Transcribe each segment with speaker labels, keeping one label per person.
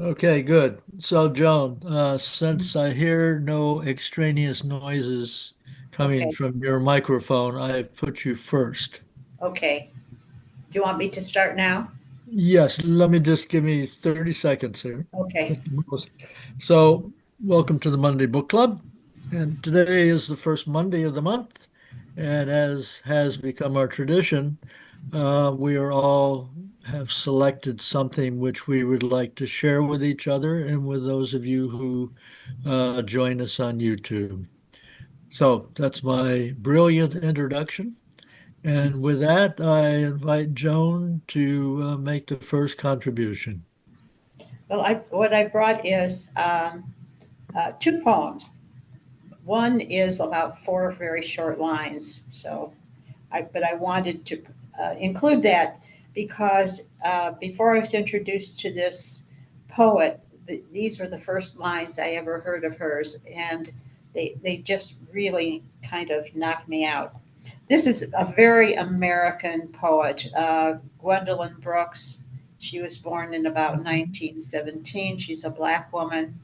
Speaker 1: Okay, good. So, Joan, since I hear no extraneous noises coming
Speaker 2: Okay,
Speaker 1: from your microphone, I've put you first.
Speaker 2: okay. Do you want me to start now?
Speaker 1: Yes, let me just give me 30 seconds here
Speaker 2: Okay.
Speaker 1: at the most. So, welcome to the Monday Book Club. And today is the first Monday of the month. And as has become our tradition, we are all have selected something which we would like to share with each other and with those of you who join us on YouTube. So that's my brilliant introduction. And with that, I invite Joan to make the first contribution.
Speaker 2: Well, what I brought is two poems. One is about four very short lines. But I wanted to include that because before I was introduced to this poet, these were the first lines I ever heard of hers, and they just really kind of knocked me out. This is a very American poet, Gwendolyn Brooks. She was born in about 1917. She's a black woman.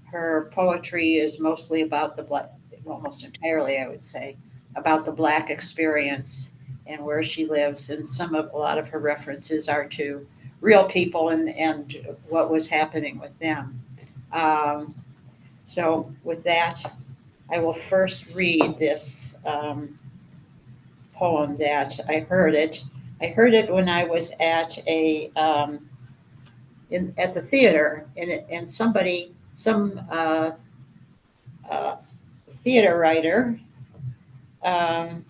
Speaker 2: Her poetry is mostly about the black, almost entirely, I would say, about the black experience and where she lives. And a lot of her references are to real people and what was happening with them. Um, so, with that, I will first read this poem that I heard it. I heard it when I was at at the theater, and some theater writer um,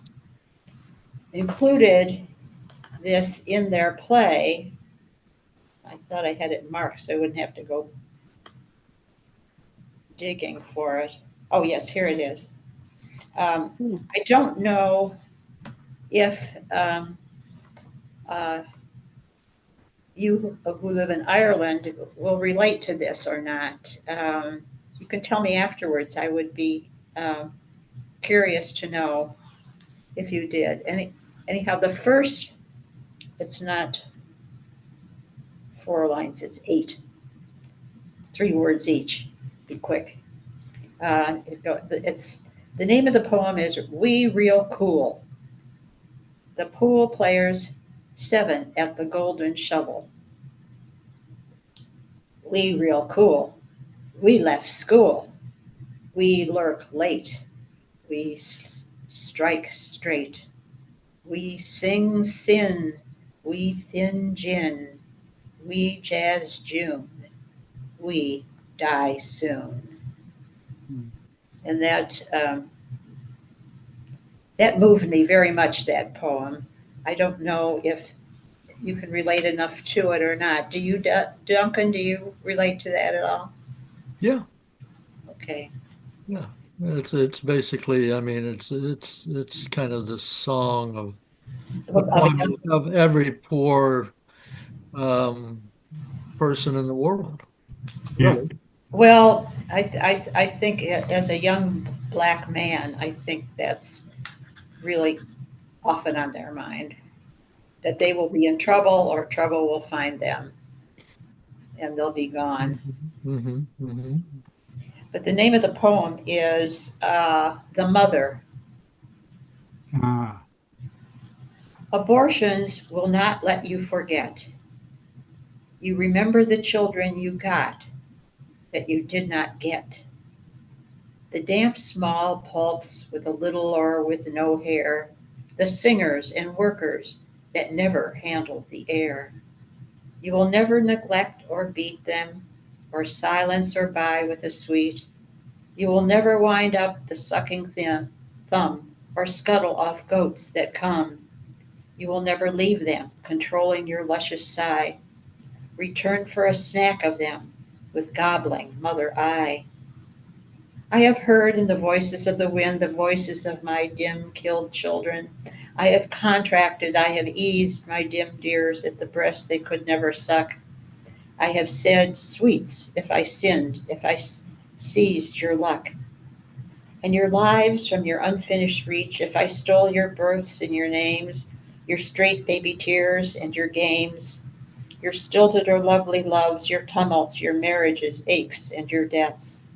Speaker 2: included this in their play. I thought I had it marked so I wouldn't have to go digging for it. Oh, yes, here it is. I don't know if uh, you who live in Ireland will relate to this or not. You can tell me afterwards. I would be curious to know if you did. Anyhow, the first, it's not four lines, it's eight, three words each. Be quick. It's the name of the poem is "We Real Cool." The pool players seven at the Golden Shovel. We real cool. We left school. We lurk late. We strike straight. We sing sin. We thin gin. We jazz June. We die soon. And that moved me very much. That poem. I don't know if you can relate enough to it or not. Do you, Duncan? Do you relate to that at all?
Speaker 1: Yeah,
Speaker 2: Okay.
Speaker 1: yeah. It's basically, I mean, it's kind of the song of the
Speaker 2: Of a
Speaker 1: poem
Speaker 2: young,
Speaker 1: of every poor um, person in the world,
Speaker 3: Yeah.
Speaker 1: really.
Speaker 2: well, I think as a young black man, I think that's really often on their mind that they will be in trouble or trouble will find them and they'll be gone.
Speaker 1: Hmm, hmm.
Speaker 2: But the name of the poem is The Mother.
Speaker 3: Ah,
Speaker 2: Abortions will not let you forget. You remember the children you got that you did not get. The damp small pulps with a little or with no hair, the singers and workers that never handled the air. You will never neglect or beat them, or silence or buy with a sweet. You will never wind up the sucking thumb, or scuttle off goats that come. You will never leave them, controlling your luscious sigh. Return for a snack of them, with gobbling mother eye. I have heard in the voices of the wind the voices of my dim killed children. I have contracted, I have eased my dim dears at the breast they could never suck. I have said sweets if I sinned, if seized your luck. And your lives from your unfinished reach, if I stole your births and your names, your straight baby tears and your games, your stilted or lovely loves, your tumults, your marriages, aches, and your deaths.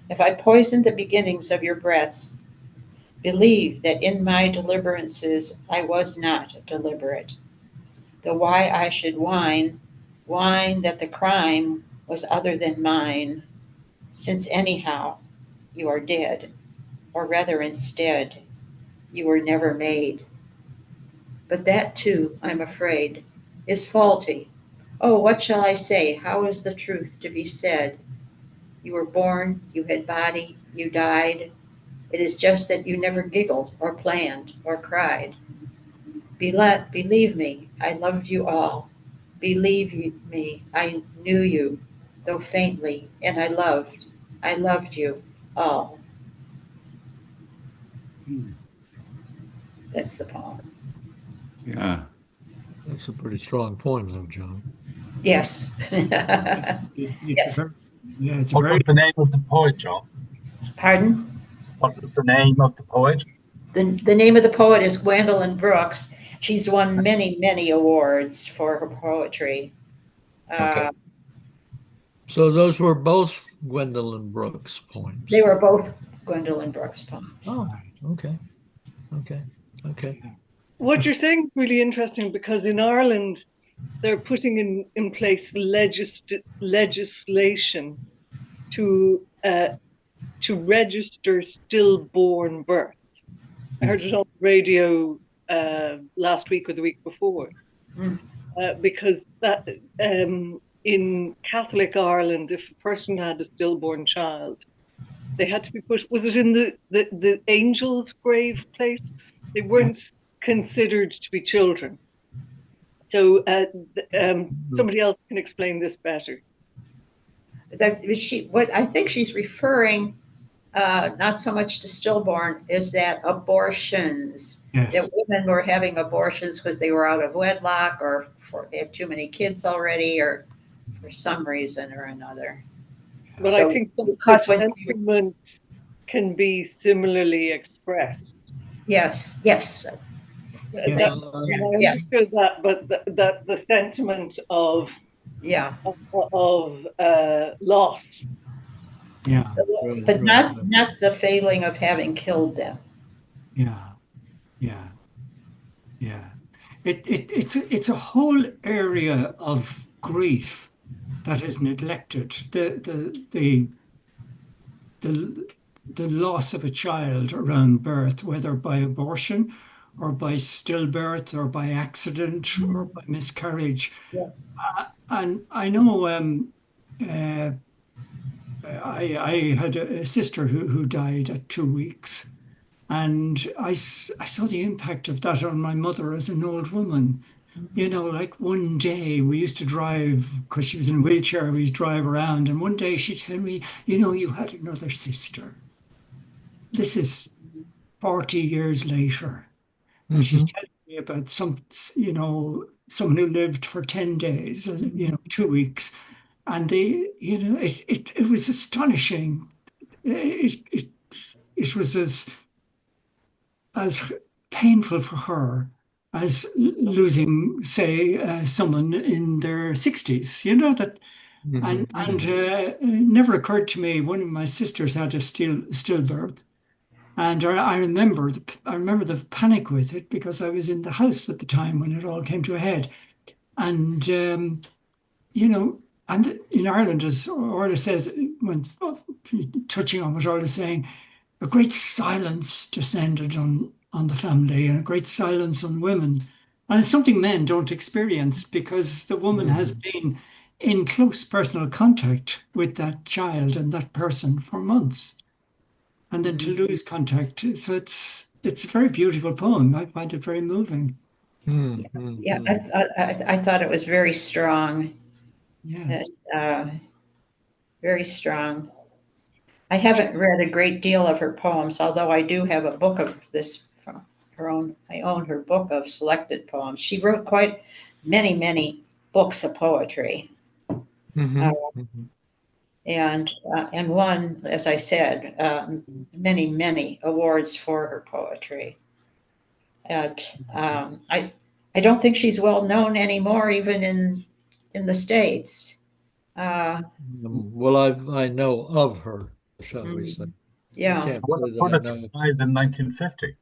Speaker 2: If I poisoned the beginnings of your breaths, believe that in my deliverances I was not deliberate. The why I should whine that the crime was other than mine, since anyhow you are dead, or rather instead, you were never made. But that too, I'm afraid, is faulty. Oh, what shall I say? How is the truth to be said? You were born, you had body, you died. It is just that you never giggled or planned or cried. Believe me, I loved you all. Believe me, I knew you, though faintly, and I loved you all.
Speaker 3: Hmm.
Speaker 2: That's the poem.
Speaker 3: Yeah.
Speaker 1: That's a pretty strong poem, though, John.
Speaker 2: Yes.
Speaker 3: It's a
Speaker 2: Yes.
Speaker 3: very, yeah, it's a
Speaker 4: What
Speaker 3: very,
Speaker 4: was the name of the poet, John?
Speaker 2: Pardon?
Speaker 4: What was the name of the poet?
Speaker 2: The name of the poet is Gwendolyn Brooks. She's won many, many awards for her poetry.
Speaker 4: Okay.
Speaker 1: So those were both Gwendolyn Brooks poems.
Speaker 2: They were both Gwendolyn Brooks poems.
Speaker 1: Oh, okay. Okay. Okay.
Speaker 5: What you're saying is really interesting because in Ireland, they're putting in place legislation to register stillborn births. I heard it on the radio last week or the week before,
Speaker 2: Mm.
Speaker 5: because that in Catholic Ireland, if a person had a stillborn child, they had to be put. Was it in the angel's grave place? They weren't considered to be children. So somebody else can explain this better.
Speaker 2: What I think she's referring, not so much to stillborn, is that abortions,
Speaker 3: yes.
Speaker 2: that women were having abortions because they were out of wedlock or they had too many kids already or for some reason or another.
Speaker 5: But
Speaker 2: So,
Speaker 5: I think the
Speaker 2: because when
Speaker 5: sentiment can be similarly expressed.
Speaker 2: yes.
Speaker 3: Yeah.
Speaker 5: That, I
Speaker 2: Yes.
Speaker 5: understood that, but that the sentiment of
Speaker 2: Yeah.
Speaker 5: loss.
Speaker 3: Yeah.
Speaker 2: But not the failing of having killed them.
Speaker 3: Yeah. Yeah. Yeah. It's a whole area of grief that is neglected. The loss of a child around birth, whether by abortion or by stillbirth or by accident or by miscarriage.
Speaker 2: Yes.
Speaker 3: And I know I had a sister who died at 2 weeks. And I saw the impact of that on my mother as an old woman. You know, like one day we used to drive, because she was in a wheelchair, we used to drive around. And one day she said to me, you know, you had another sister. This is 40 years later. And she's telling me about someone who lived for 10 days, 2 weeks. And it was astonishing. It was as painful for her as losing, say, someone in their 60s. You know that, and it never occurred to me. One of my sisters had a stillbirth, and I remember the panic with it because I was in the house at the time when it all came to a head, and and in Ireland, as Orla says, when touching on what Orla is saying, a great silence descended on the family and a great silence on women. And it's something men don't experience because the woman has been in close personal contact with that child and that person for months. And then to lose contact. So it's a very beautiful poem. I find it very moving.
Speaker 2: Yeah, I thought it was very strong.
Speaker 3: Yes.
Speaker 2: Very strong. I haven't read a great deal of her poems, although I do have a book of this from her own. I own her book of selected poems. She wrote quite many books of poetry, and won, as I said, many awards for her poetry. And I don't think she's well known anymore, even in in the States.
Speaker 1: Well, I know of her, shall we say. I
Speaker 2: Yeah.
Speaker 1: can't
Speaker 4: Who won the
Speaker 1: say that I
Speaker 4: Pulitzer
Speaker 1: know.
Speaker 4: Prize in 1950.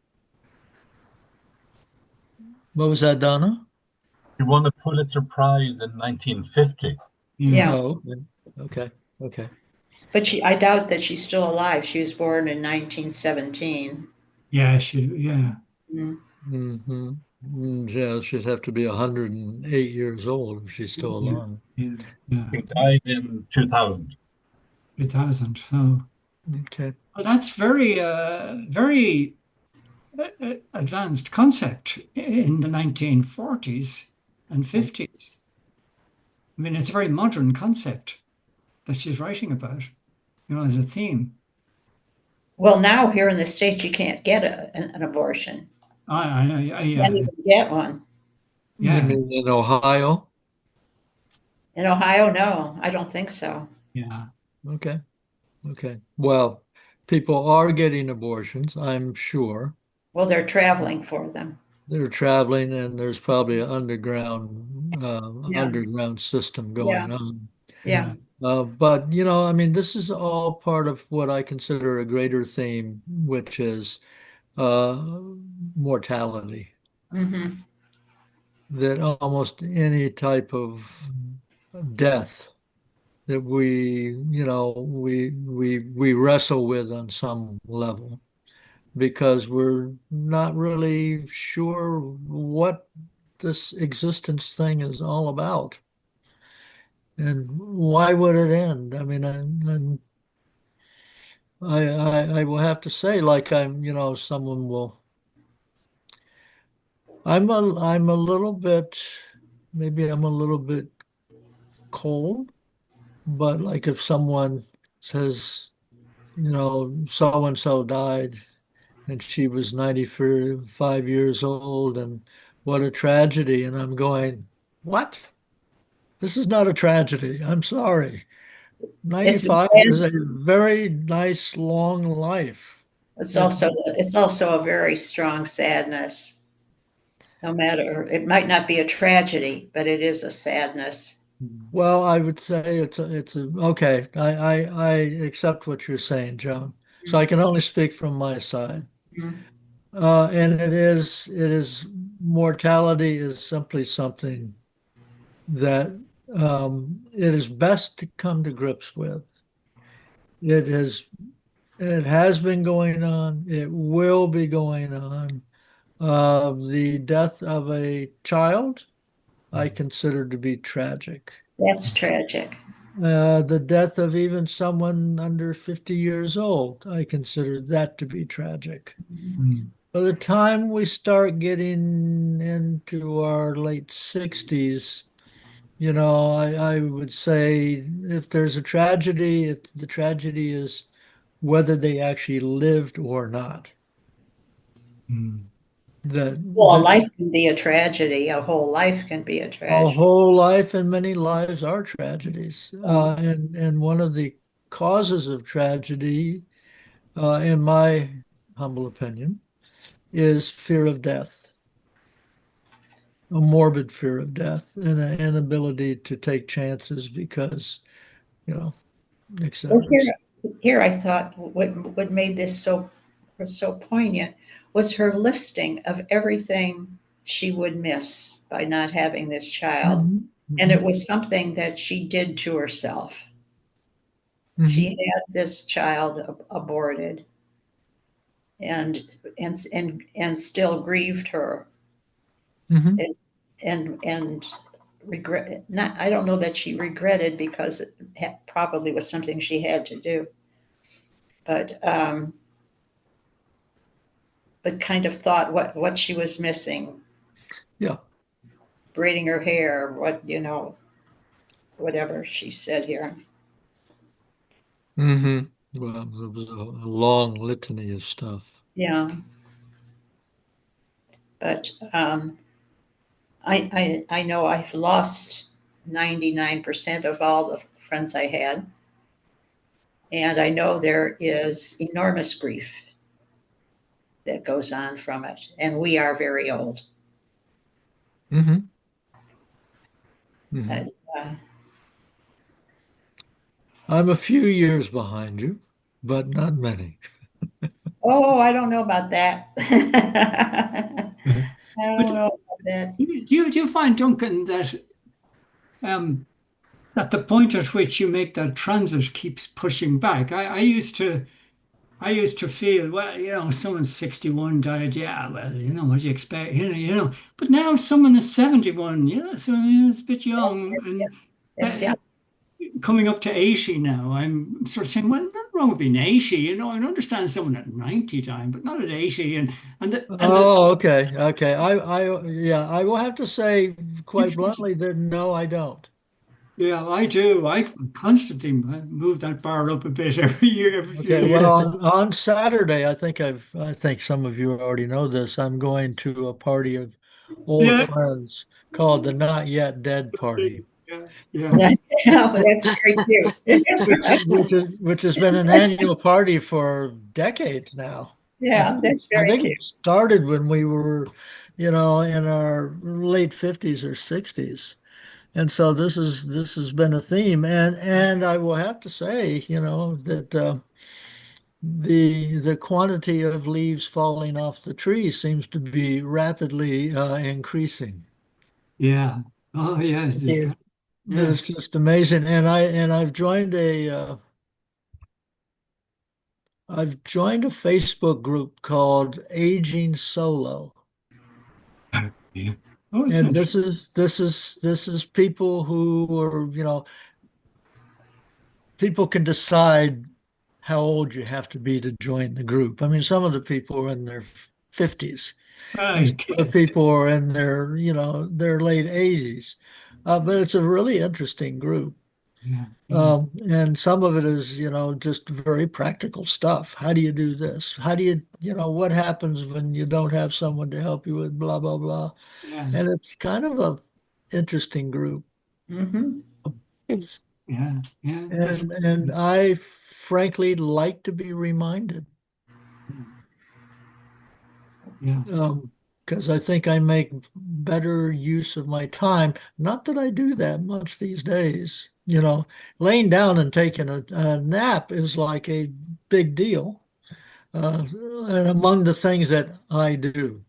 Speaker 1: What was that, Donna?
Speaker 4: He won the Pulitzer Prize in 1950.
Speaker 3: Yes.
Speaker 2: Yeah.
Speaker 1: Oh, okay. Okay.
Speaker 2: But I doubt that she's still alive. She was born in 1917.
Speaker 3: Yeah, yeah.
Speaker 2: Mm.
Speaker 1: Mm-hmm. Yeah, she'd have to be 108 years old if she's still
Speaker 3: Yeah.
Speaker 1: alive.
Speaker 3: Yeah. Yeah.
Speaker 4: He died in 2000.
Speaker 3: 2000. So,
Speaker 1: Okay.
Speaker 3: well, that's very advanced concept in the 1940s and 50s. I mean, it's a very modern concept that she's writing about, as a theme.
Speaker 2: Well, now here in the States, you can't get an abortion.
Speaker 3: I
Speaker 2: Can't even get one.
Speaker 1: You
Speaker 3: yeah,
Speaker 1: mean in Ohio?
Speaker 2: In Ohio, no, I don't think so.
Speaker 3: yeah,
Speaker 1: Okay. Okay. Well, people are getting abortions, I'm sure.
Speaker 2: Well, they're traveling for them.
Speaker 1: They're traveling, and there's probably an
Speaker 2: Yeah.
Speaker 1: underground system going on.
Speaker 2: Yeah.
Speaker 1: But I mean, this is all part of what I consider a greater theme, which is uh, mortality.
Speaker 2: Mm-hmm.
Speaker 1: That almost any type of death that we wrestle with on some level because we're not really sure what this existence thing is all about and why would it end. I mean, I will have to say, like, someone will. I'm a little bit, maybe I'm a little bit cold, but like if someone says, so and so died and she was 95 years old and what a tragedy. And I'm going, what? This is not a tragedy. I'm sorry.
Speaker 2: It's a
Speaker 1: 95 is
Speaker 2: sad,
Speaker 1: a very nice, long life.
Speaker 2: it's also a very strong sadness. No matter, it might not be a tragedy, but it is a sadness.
Speaker 1: Well, I would say okay. I accept what you're saying, Joan. So I can only speak from my side.
Speaker 2: Mhm.
Speaker 1: And mortality is simply something that it is best to come to grips with. It is, it has been going on. It will be going on. The death of a child, I consider to be tragic.
Speaker 2: That's tragic.
Speaker 1: The death of even someone under 50 years old, I consider that to be tragic.
Speaker 3: mm,
Speaker 1: By the time we start getting into our late 60s, I would say if there's a tragedy, the tragedy is whether they actually lived or not.
Speaker 3: mm.
Speaker 1: That,
Speaker 2: Well, a
Speaker 1: that
Speaker 2: life can be a tragedy. A whole life can be a
Speaker 1: a
Speaker 2: tragedy.
Speaker 1: whole life and many lives are tragedies. And one of the causes of tragedy, in my humble opinion, is fear of death, a morbid fear of death, and an inability to take chances because, et
Speaker 2: Well,
Speaker 1: cetera.
Speaker 2: here I thought what made this so poignant was her listing of everything she would miss by not having this child.
Speaker 1: Mhm.
Speaker 2: And it was something that she did to herself.
Speaker 1: Mhm.
Speaker 2: She had this child aborted and and still grieved her
Speaker 1: Mhm.
Speaker 2: and regret not I don't know that she regretted because it probably was something she had to do, but kind of thought what she was missing,
Speaker 1: Yeah.
Speaker 2: braiding her hair, whatever she said here.
Speaker 1: Well, it was a long litany of stuff.
Speaker 2: Yeah, but I know I've lost 99% of all the friends I had, and I know there is enormous grief that goes on from it, and we are very old.
Speaker 1: Mhm.
Speaker 2: Uh,
Speaker 1: Mhm. I'm a few years behind you, but not many.
Speaker 2: Oh, I don't know about that. I
Speaker 3: But
Speaker 2: don't know about that.
Speaker 3: do you find, Duncan, that at the point at which you make that transit keeps pushing back? I used to feel, well, someone's 61 died, yeah, well, what do you expect, But now someone is 71, so it's a bit young, and
Speaker 2: That's yeah.
Speaker 3: coming up to 80 now, I'm sort of saying, well, nothing wrong with being 80, I understand someone at 90 dying, but not at 80,
Speaker 1: Oh, okay. Okay. Yeah, I will have to say quite bluntly that no, I don't.
Speaker 3: yeah, I do. I constantly move that bar up a bit every year, every few
Speaker 1: Okay.
Speaker 3: years.
Speaker 1: Well, on Saturday, I think some of you already know this. I'm going to a party of old
Speaker 3: Yeah,
Speaker 1: friends called the Not Yet Dead Party,
Speaker 3: yeah, yeah,
Speaker 2: Yeah, that's very cute.
Speaker 1: which has been an annual party for decades now.
Speaker 2: Yeah, that's
Speaker 1: I
Speaker 2: very
Speaker 1: think
Speaker 2: cute.
Speaker 1: it started when we were, in our late 50s or 60s. And so this has been a theme. And I will have to say, that the quantity of leaves falling off the tree seems to be rapidly increasing.
Speaker 3: yeah. Oh, yeah, yeah.
Speaker 1: It's just amazing. And I've joined a Facebook group called Aging Solo.
Speaker 3: Yeah. Oh, it's
Speaker 1: And
Speaker 3: interesting.
Speaker 1: this is people who are, people can decide how old you have to be to join the group. I mean, some of the people are in their 50s, and some
Speaker 3: Right.
Speaker 1: of the people are in their, their late 80s. But it's a really interesting group.
Speaker 3: Yeah, yeah,
Speaker 1: And some of it is, just very practical stuff. How do you do this? How do you, what happens when you don't have someone to help you with blah, blah, blah.
Speaker 3: yeah,
Speaker 1: And it's kind of a interesting group.
Speaker 2: Hmm.
Speaker 3: yeah, yeah. That's
Speaker 1: And I frankly like to be reminded,
Speaker 3: yeah,
Speaker 1: because I think I make better use of my time. Not that I do that much these days. Laying down and taking a nap is like a big deal, and among the things that I do.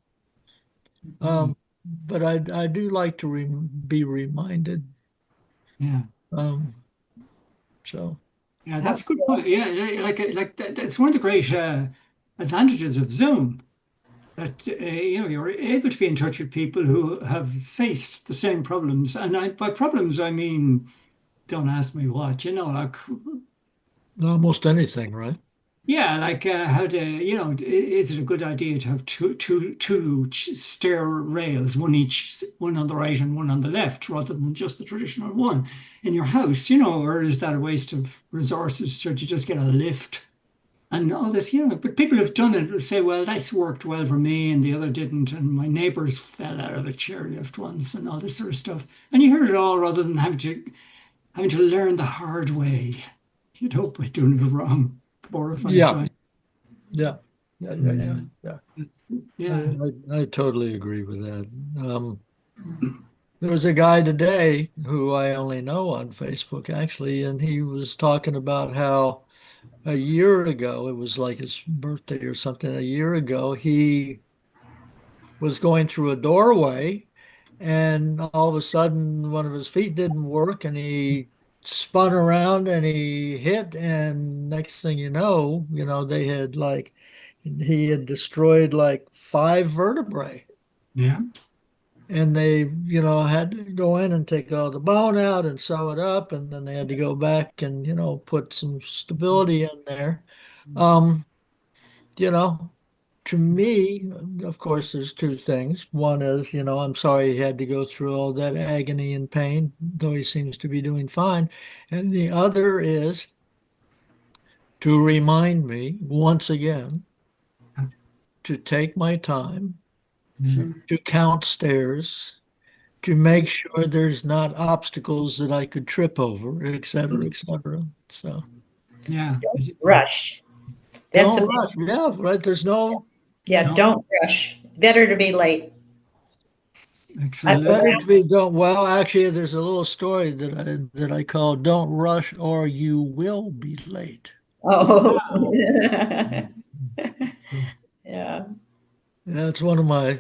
Speaker 1: But I do like to be reminded.
Speaker 3: yeah.
Speaker 1: Um, so.
Speaker 3: Yeah, that's a good point. Yeah, yeah, that's one of the great advantages of Zoom. That you're able to be in touch with people who have faced the same problems, and by problems I mean, don't ask me what, like
Speaker 1: Almost anything, right?
Speaker 3: yeah, like how to, is it a good idea to have two stair rails, one on the right and one on the left, rather than just the traditional one in your house, or is that a waste of resources? Should you just get a lift and all this, But people have done it will say, well, that's worked well for me and the other didn't, and my neighbors fell out of a chairlift once and all this sort of stuff. And you heard it all rather than having to learn the hard way, by doing it wrong 4 or 5
Speaker 1: Yeah,
Speaker 3: times.
Speaker 1: yeah, yeah, yeah, yeah,
Speaker 3: Yeah,
Speaker 1: yeah.
Speaker 3: yeah,
Speaker 1: I totally agree with that. There was a guy today who I only know on Facebook, actually, and he was talking about how a year ago, it was like his birthday or something, a year ago, he was going through a doorway and all of a sudden one of his feet didn't work and he spun around and he hit, and next thing they had he had destroyed like 5 vertebrae,
Speaker 3: yeah,
Speaker 1: and they had to go in and take all the bone out and sew it up, and then they had to go back and put some stability in there. um you know to me, of course, there's two things. One is, I'm sorry he had to go through all that agony and pain, though he seems to be doing fine. And the other is to remind me once again to take my time,
Speaker 3: yeah,
Speaker 1: to count stairs, to make sure there's not obstacles that I could trip over, et cetera, et cetera. So
Speaker 3: yeah.
Speaker 2: Rush. That's a
Speaker 1: don't
Speaker 2: big,
Speaker 1: rush. Yeah, right. There's no,
Speaker 2: yeah,
Speaker 3: No,
Speaker 2: don't rush. Better to be late.
Speaker 3: Excellent.
Speaker 1: Better to be don't well, actually there's a little story that I call Don't Rush or You Will Be Late.
Speaker 2: Oh. Yeah.
Speaker 1: That's one of my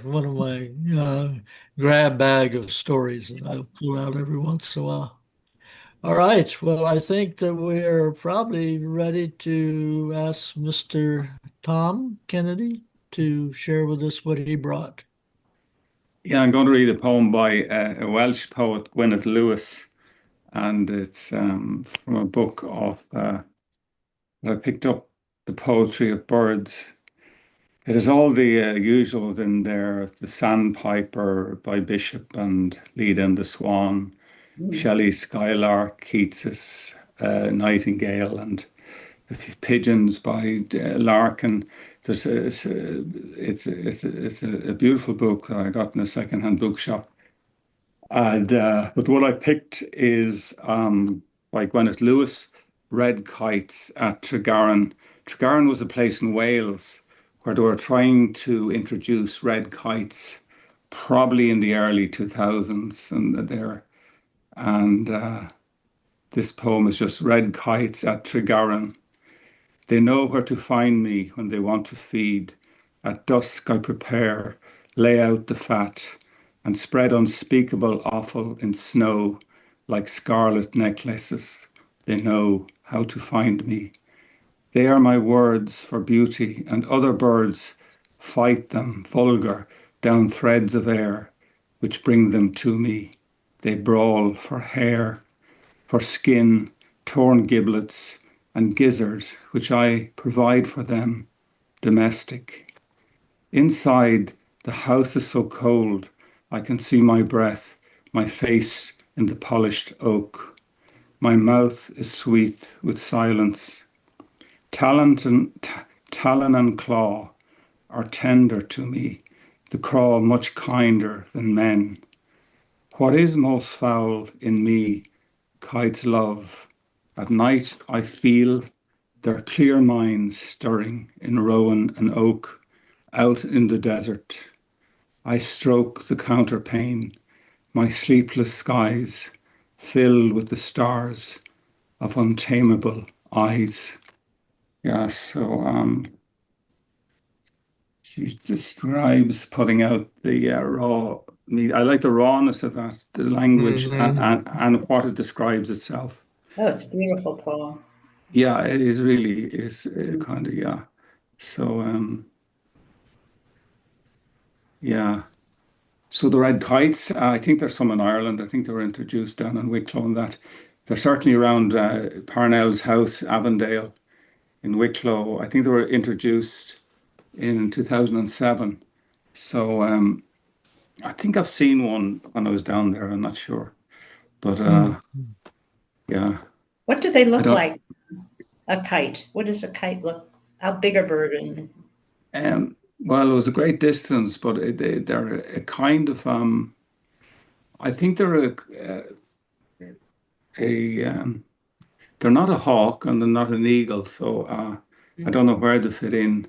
Speaker 1: grab bag of stories that I pull out every once in a while. All right. Well, I think that we're probably ready to ask Mr. Tom Kennedy to share with us what he brought.
Speaker 6: Yeah, I'm going to read a poem by a Welsh poet, Gwyneth Lewis, and it's from a book of that I picked up, The Poetry of Birds. It has all the usuals in there: The Sandpiper by Bishop and Leda and the Swan, Shelley's Skylark, Keats's Nightingale, and The Pigeons by Larkin. It's a beautiful book that I got in a secondhand bookshop. And but what I picked is by Gwyneth Lewis, Red Kites at Tregaron. Tregaron was a place in Wales where they were trying to introduce red kites, probably in the early 2000s, and this poem is just Red Kites at Tregaron. They know where to find me when they want to feed. At dusk I prepare, lay out the fat, and spread unspeakable offal in snow like scarlet necklaces. They know how to find me. They are my words for beauty, and other birds fight them, vulgar, down threads of air, which bring them to me. They brawl for hair, for skin, torn giblets, and gizzard, which I provide for them, domestic. Inside, the house is so cold, I can see my breath, my face in the polished oak. My mouth is sweet with silence. Talon and claw are tender to me, the craw much kinder than men. What is most foul in me, kites love. At night I feel their clear minds stirring in rowan and oak out in the desert. I stroke the counterpane, my sleepless skies fill with the stars of untamable eyes. Yeah, so she describes putting out the raw meat. I like the rawness of that, the language, and what it describes itself.
Speaker 2: Oh, it's a beautiful poem.
Speaker 6: Yeah, it is really is kind of, yeah. So yeah. So the red kites, I think there's some in Ireland. I think they were introduced down in Wicklow and that. They're certainly around Parnell's house, Avondale in Wicklow. I think they were introduced in 2007. So I think I've seen one when I was down there. I'm not sure. But yeah.
Speaker 2: What do they
Speaker 6: I
Speaker 2: look
Speaker 6: don't,
Speaker 2: like? A kite. What does a kite look? How big a bird?
Speaker 6: well, it was a great distance, but they're a kind of I think they're they're not a hawk and they're not an eagle, so I don't know where they fit in.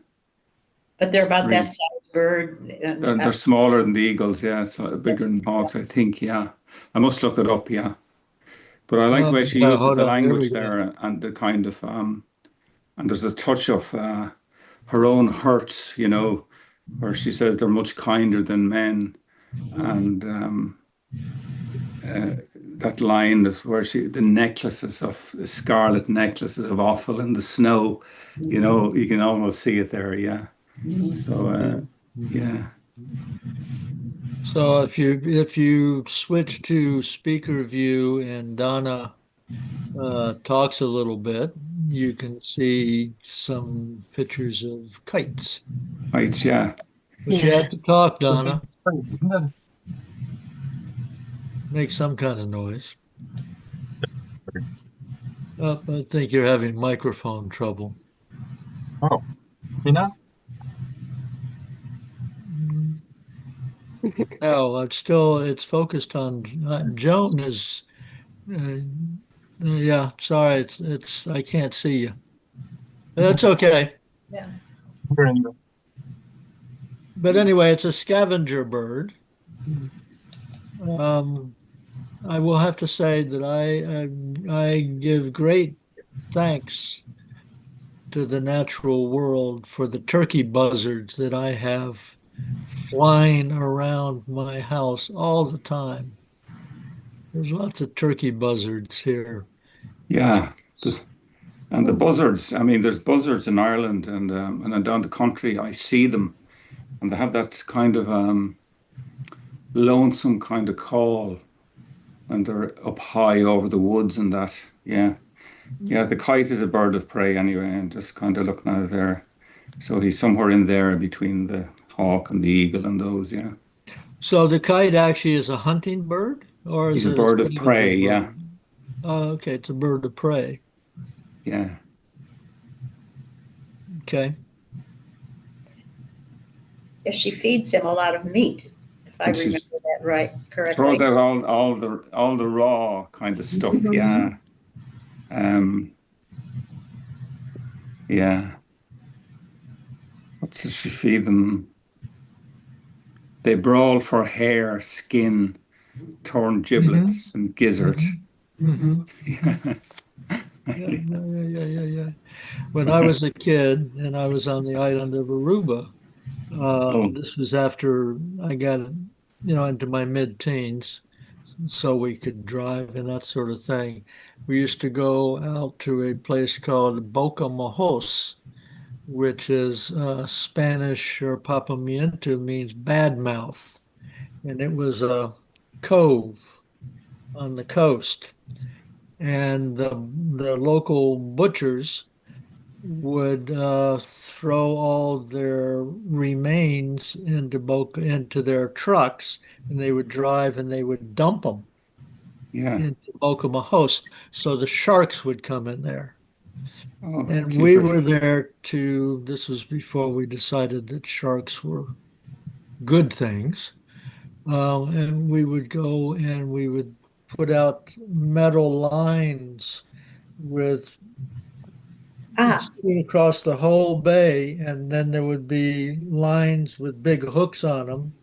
Speaker 2: But they're about that
Speaker 6: Really.
Speaker 2: size bird.
Speaker 6: They're smaller than the eagles, yeah, so bigger than hawks, I think, yeah. I must look it up, yeah. But I like the way she uses
Speaker 1: Hold
Speaker 6: the
Speaker 1: on, here we
Speaker 6: language
Speaker 1: go.
Speaker 6: there and the kind of and there's a touch of her own hurt, where she says they're much kinder than men, and that line is where the necklaces of the scarlet necklaces of offal in the snow, you can almost see it there, yeah. So yeah.
Speaker 1: So if you switch to speaker view and Donna talks a little bit, you can see some pictures of kites.
Speaker 6: Right, yeah.
Speaker 1: But you have to talk, Donna.
Speaker 4: Isn't it?
Speaker 1: Make some kind of noise. I think you're having microphone trouble.
Speaker 4: Oh, you know?
Speaker 1: Oh, it's focused on Joan is yeah, sorry, it's I can't see you. That's okay.
Speaker 2: Yeah.
Speaker 4: We're in the
Speaker 1: But anyway, it's a scavenger bird. I will have to say that I give great thanks to the natural world for the turkey buzzards that I have flying around my house all the time. There's lots of turkey buzzards here.
Speaker 6: Yeah. And the buzzards, I mean, there's buzzards in Ireland and then down the country, I see them and they have that kind of lonesome kind of call and they're up high over the woods and that. Yeah. Yeah, the kite is a bird of prey anyway, and just kind of looking at it there. So he's somewhere in there between the hawk and the eagle and those, yeah.
Speaker 1: So the kite actually is a hunting bird, or is
Speaker 6: He's a
Speaker 1: it a
Speaker 6: bird of
Speaker 1: feedable
Speaker 6: prey, yeah.
Speaker 1: bird? Oh, okay, it's a bird of prey.
Speaker 6: Yeah.
Speaker 1: Okay.
Speaker 2: Yes, she feeds him a lot of meat, if I
Speaker 6: And she's
Speaker 2: remember that right,
Speaker 6: throws
Speaker 2: correctly.
Speaker 6: out all the raw kind of stuff, yeah. Um, yeah. What does she feed them? They brawl for hair, skin, torn giblets, and gizzard.
Speaker 1: hmm Yeah, yeah. When I was a kid and I was on the island of Aruba,
Speaker 6: Oh,
Speaker 1: this was after I got, into my mid-teens, so we could drive and that sort of thing. We used to go out to a place called Boca Mojos, which is Spanish or Papiamento means bad mouth. And it was a cove on the coast. And the local butchers would throw all their remains into their trucks, and they would drive and they would dump them
Speaker 6: yeah.
Speaker 1: into Boca Mojos. So the sharks would come in there.
Speaker 6: Oh,
Speaker 1: And we were
Speaker 6: jeepers.
Speaker 1: there this was before we decided that sharks were good things. And we would go and we would put out metal lines with
Speaker 2: Ah,
Speaker 1: across the whole bay, and then there would be lines with big hooks on them,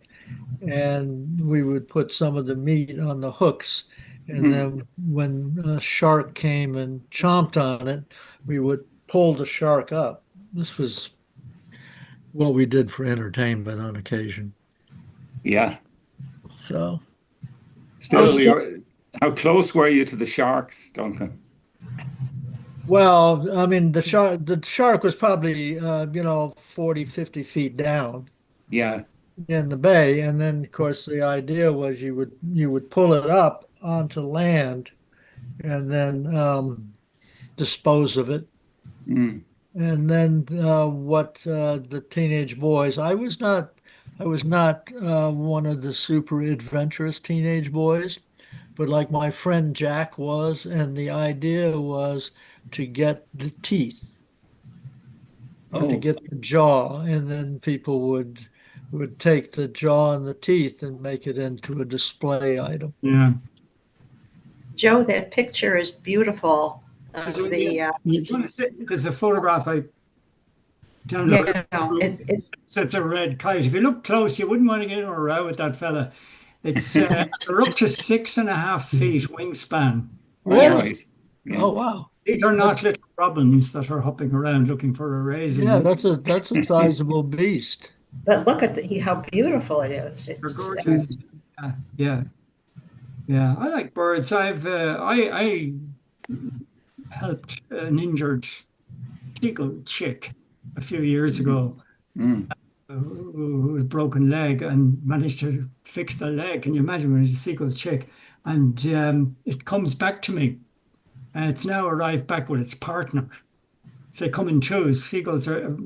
Speaker 1: and we would put some of the meat on the hooks. And
Speaker 6: Mhm.
Speaker 1: then when a shark came and chomped on it, we would pull the shark up. This was what we did for entertainment on occasion.
Speaker 6: Yeah.
Speaker 1: So,
Speaker 6: Still, how close were you to the sharks, Duncan?
Speaker 1: well, I mean, the shark was probably, 40, 50 feet down
Speaker 6: Yeah.
Speaker 1: in the bay. And then, of course, the idea was you would pull it up onto land and then dispose of it.
Speaker 6: Mm.
Speaker 1: And then what the teenage boys, I was not one of the super adventurous teenage boys, but like my friend Jack was, and the idea was to get the teeth or to
Speaker 6: Oh,
Speaker 1: get the jaw, and then people would take the jaw and the teeth and make it into a display item.
Speaker 3: Yeah.
Speaker 2: Joe, that picture is beautiful
Speaker 3: There's
Speaker 2: of the,
Speaker 3: there's a photograph I downloaded.
Speaker 2: you know,
Speaker 3: So it's a red kite. If you look close, you wouldn't want to get in a row with that fella. It's they're up to 6.5 feet wingspan.
Speaker 6: all
Speaker 1: Really?
Speaker 6: right. Yeah.
Speaker 1: Oh, wow.
Speaker 3: These are
Speaker 1: That's,
Speaker 3: not little robins that are hopping around looking for a
Speaker 1: yeah,
Speaker 3: raisin.
Speaker 1: that's a sizable beast.
Speaker 2: but look at how beautiful it is.
Speaker 3: They're
Speaker 2: It's,
Speaker 3: gorgeous. Yeah, yeah. I like birds. I helped an injured seagull chick a few years ago
Speaker 6: Mm.
Speaker 3: who had a broken leg and managed to fix the leg. Can you imagine when it's a seagull chick? And it comes back to me. And it's now arrived back with its partner. So they come in twos. Seagulls are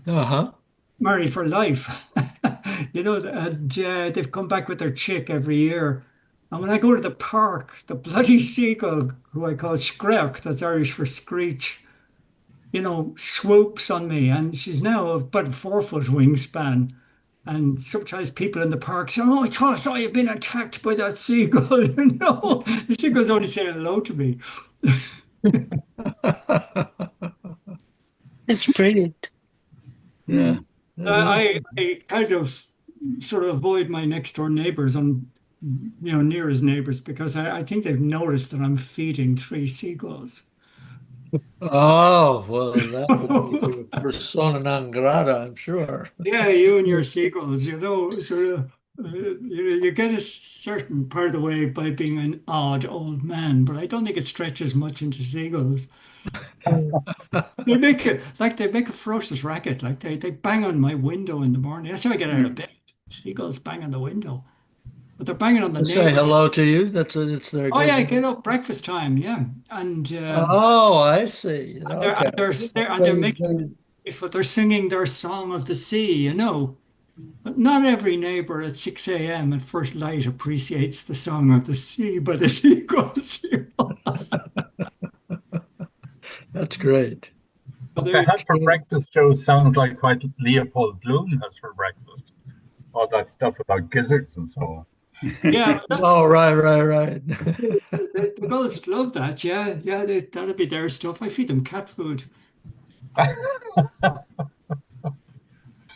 Speaker 1: Uh-huh.
Speaker 3: marry for life. And they've come back with their chick every year. And when I go to the park, the bloody seagull, who I call Screach, that's Irish for screech, swoops on me. And she's now about a 4 foot wingspan. And sometimes people in the park say, "Oh, I thought I saw you being attacked by that seagull." The seagull's only saying hello to me.
Speaker 7: It's brilliant.
Speaker 1: Yeah.
Speaker 6: Mm.
Speaker 3: I kind of sort of avoid my next door neighbors on near his neighbors because I think they've noticed that I'm feeding 3 seagulls.
Speaker 1: Oh, well, that would make you a persona non grata, I'm sure.
Speaker 3: Yeah, you and your seagulls, sort of, you get a certain part of the way by being an odd old man, but I don't think it stretches much into seagulls. They make a ferocious racket. Like they bang on my window in the morning. That's how I get out of bed. Seagulls bang on the window, but they're banging on the
Speaker 1: To say
Speaker 3: neighbor.
Speaker 1: hello to you, it's their
Speaker 3: Oh yeah,
Speaker 1: gig.
Speaker 3: get up, breakfast time. Yeah, and
Speaker 1: Oh, I see.
Speaker 3: and they're
Speaker 1: Okay.
Speaker 3: and they're
Speaker 1: They-
Speaker 3: making
Speaker 1: they-
Speaker 3: if they're singing their song of the sea. But not every neighbor at 6 a.m. at first light appreciates the song of the sea by the seagulls.
Speaker 1: That's great.
Speaker 3: So
Speaker 4: What
Speaker 3: there
Speaker 4: they
Speaker 3: you
Speaker 4: had for
Speaker 3: go.
Speaker 4: breakfast, Joe, sounds like what Leopold Bloom has for breakfast. All that stuff about gizzards and so on.
Speaker 3: Yeah,
Speaker 1: Oh, right.
Speaker 3: the girls love that. Yeah, that'll be their stuff. I feed them cat food.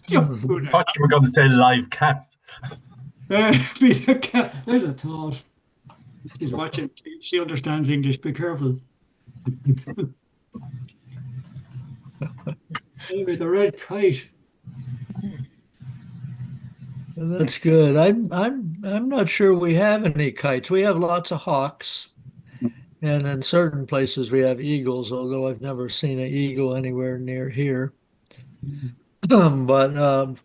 Speaker 3: Junk food.
Speaker 4: Thought you were going to say live cats.
Speaker 3: Feed the cat. There's a thought. She's watching. She understands English. Be careful. Maybe the red kite.
Speaker 1: That's good. I'm not sure we have any kites. We have lots of hawks, and in certain places we have eagles, although I've never seen an eagle anywhere near here. But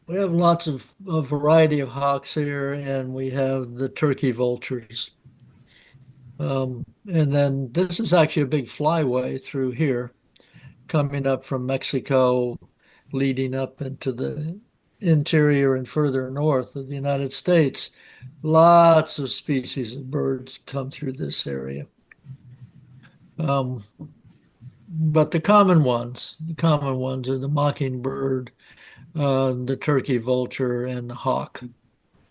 Speaker 1: we have lots of a variety of hawks here, and we have the turkey vultures. And then this is actually a big flyway through here, coming up from Mexico, leading up into the interior and further north of the United States. Lots of species of birds come through this area. But the common ones are the mockingbird, the turkey vulture, and the hawk,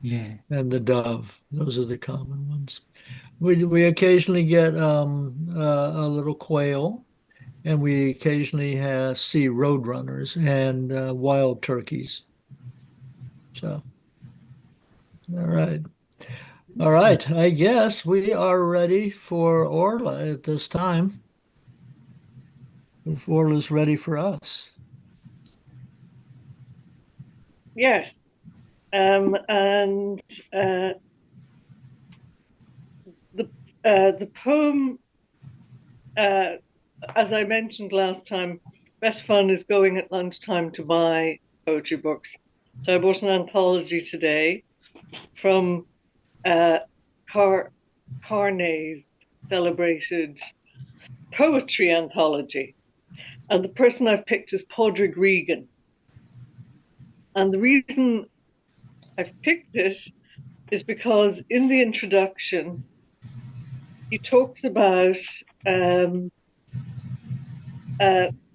Speaker 3: Yeah.
Speaker 1: and the dove. Those are the common ones. We occasionally get a little quail, and we occasionally see roadrunners and wild turkeys. So, all right. All right. I guess we are ready for Orla at this time. If Orla's ready for us.
Speaker 5: Yes. And the poem, as I mentioned last time, Best Fun is going at lunchtime to buy poetry books. So I bought an anthology today from Carney's celebrated poetry anthology. And the person I've picked is Padraig Regan. And the reason I've picked it is because in the introduction, he talks about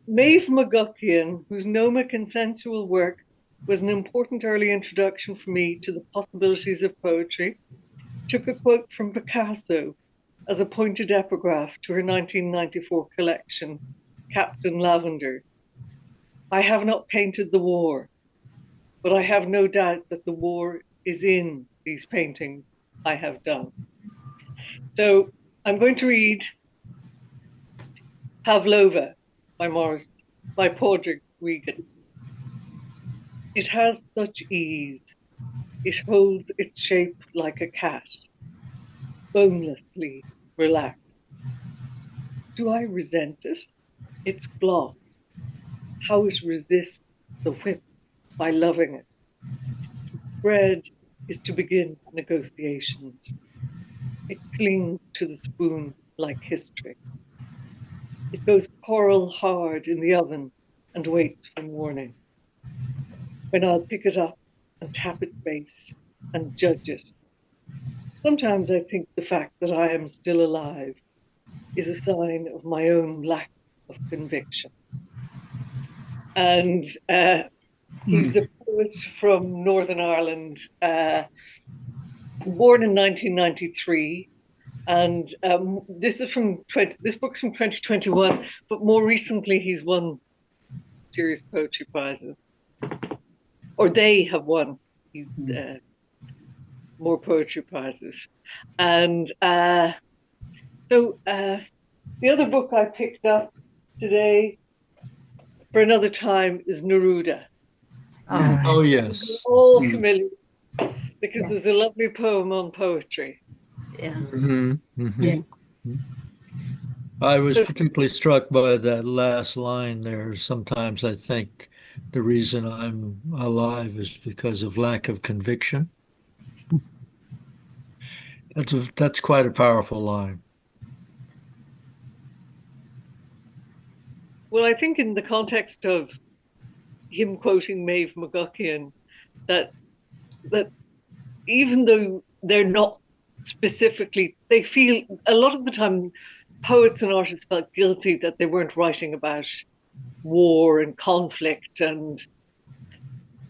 Speaker 5: Maeve McGuckian, whose Noma consensual work was an important early introduction for me to the possibilities of poetry, took a quote from Picasso as a pointed epigraph to her 1994 collection, Captain Lavender. I have not painted the war, but I have no doubt that the war is in these paintings I have done. So I'm going to read Pavlova by Padraig Regan. It has such ease. It holds its shape like a cat, bonelessly relaxed. Do I resent it? Its gloss, how it resists the whip by loving it. Bread is to begin negotiations. It clings to the spoon like history. It goes coral hard in the oven and waits for morning, when I'll pick it up and tap its base and judge it. Sometimes I think the fact that I am still alive is a sign of my own lack of conviction. And he's a poet from Northern Ireland, born in 1993. And this book's from 2021, but more recently he's won serious poetry prizes, or they have won. more poetry prizes. And so the other book I picked up today for another time is Neruda.
Speaker 1: Oh,
Speaker 5: We're
Speaker 1: yes.
Speaker 5: all
Speaker 6: Mm.
Speaker 5: familiar because there's a lovely poem on poetry.
Speaker 2: Yeah.
Speaker 1: Mhm, mhm.
Speaker 2: Yeah.
Speaker 1: I was
Speaker 5: So,
Speaker 1: particularly struck by that last line there. Sometimes I think the reason I'm alive is because of lack of conviction. That's quite a powerful line.
Speaker 5: well, I think in the context of him quoting Maeve McGuckian, that that even though they're not specifically, they feel a lot of the time poets and artists felt guilty that they weren't writing about war and conflict. And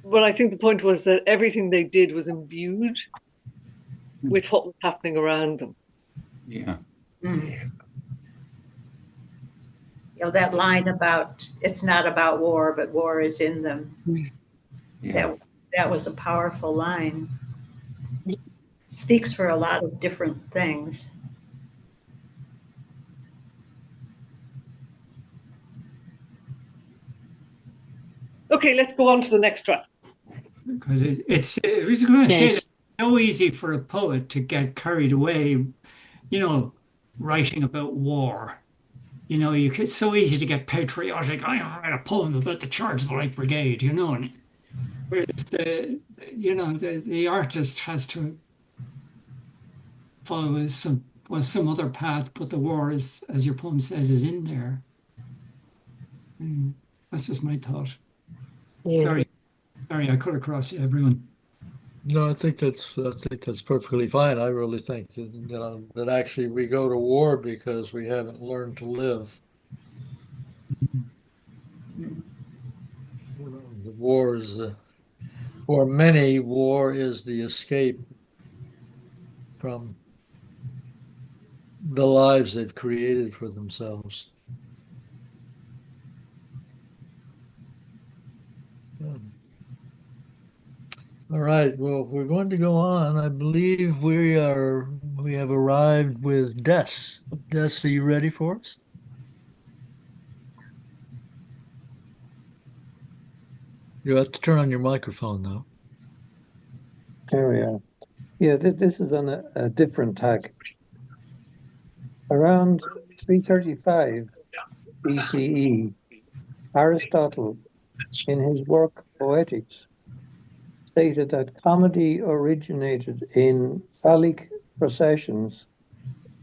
Speaker 5: but I think the point was that everything they did was imbued with what was happening around them.
Speaker 6: Yeah.
Speaker 2: Mm. You know, that line about it's not about war, but war is in them.
Speaker 6: Yeah.
Speaker 2: That was a powerful line. It speaks for a lot of different things.
Speaker 5: Okay, let's go on to the next one.
Speaker 3: Because I was going to say
Speaker 2: Yes.
Speaker 3: that it's so easy for a poet to get carried away, writing about war. It's so easy to get patriotic. I write a poem about the charge of the Light Brigade, and whereas the artist has to follow some other path, but the war is, as your poem says, is in there. That's just my thought.
Speaker 2: Yeah.
Speaker 3: Sorry, I cut across everyone.
Speaker 1: No, I think that's perfectly fine. I really think that that actually we go to war because we haven't learned to live. The war is for many, war is the escape from the lives they've created for themselves. Yeah. All right. Well, if we're going to go on, I believe we have arrived with Des. Des, are you ready for us? You have to turn on your microphone though.
Speaker 7: There we are. Yeah, this is on a different tag. Around 335 BCE, Aristotle, in his work Poetics, stated that comedy originated in phallic processions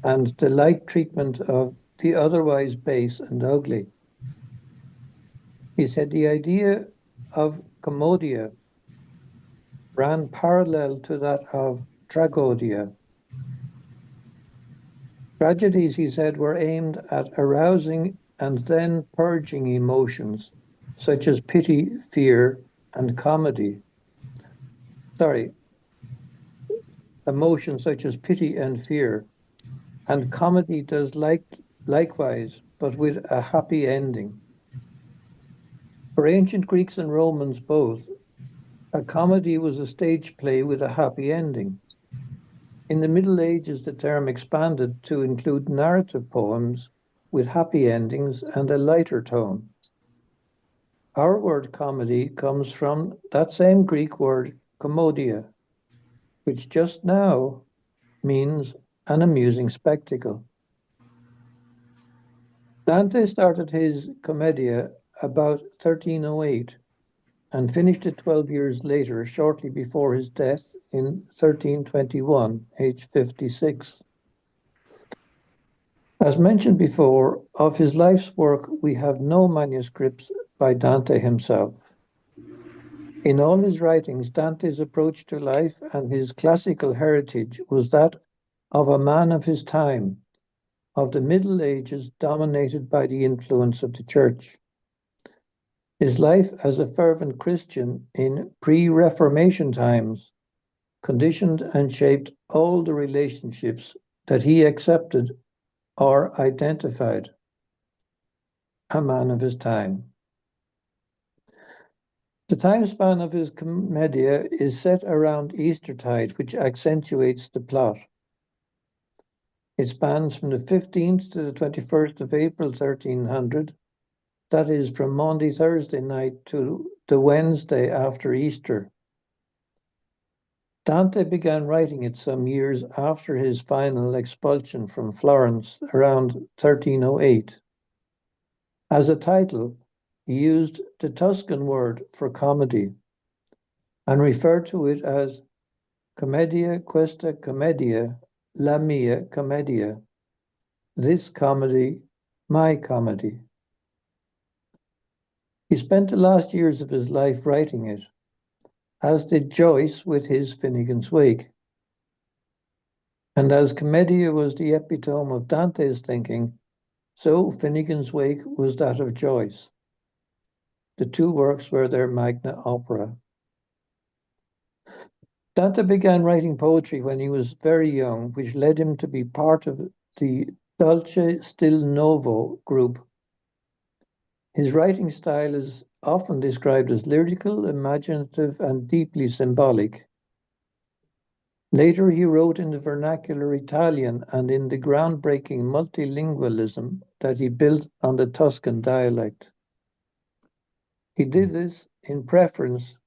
Speaker 7: and the light treatment of the otherwise base and ugly. He said the idea of commodia ran parallel to that of tragodia. Tragedies, he said, were aimed at arousing and then purging emotions, such as pity, fear, and comedy. Emotions such as pity and fear. And comedy does likewise, but with a happy ending. For ancient Greeks and Romans both, a comedy was a stage play with a happy ending. In the Middle Ages, the term expanded to include narrative poems with happy endings and a lighter tone. Our word comedy comes from that same Greek word kommedia, which just now means an amusing spectacle. Dante started his Commedia about 1308 and finished it 12 years later, shortly before his death in 1321, aged 56. As mentioned before, of his life's work, we have no manuscripts by Dante himself. In all his writings, Dante's approach to life and his classical heritage was that of a man of his time, of the Middle Ages dominated by the influence of the Church. His life as a fervent Christian in pre-Reformation times conditioned and shaped all the relationships that he accepted or identified. A man of his time. The time span of his Commedia is set around Eastertide, which accentuates the plot. It spans from the 15th to the 21st of April 1300, that is from Maundy Thursday night to the Wednesday after Easter. Dante began writing it some years after his final expulsion from Florence around 1308. As a title, he used the Tuscan word for comedy and referred to it as Commedia questa commedia, la mia commedia. This comedy, my comedy. He spent the last years of his life writing it, as did Joyce with his Finnegan's Wake. And as Commedia was the epitome of Dante's thinking, so Finnegan's Wake was that of Joyce. The two works were their magna opera. Dante began writing poetry when he was very young, which led him to be part of the Dolce Stil Novo group. His writing style is often described as lyrical, imaginative, and deeply symbolic. Later, he wrote in the vernacular Italian and in the groundbreaking multilingualism that he built on the Tuscan dialect. He did this in preference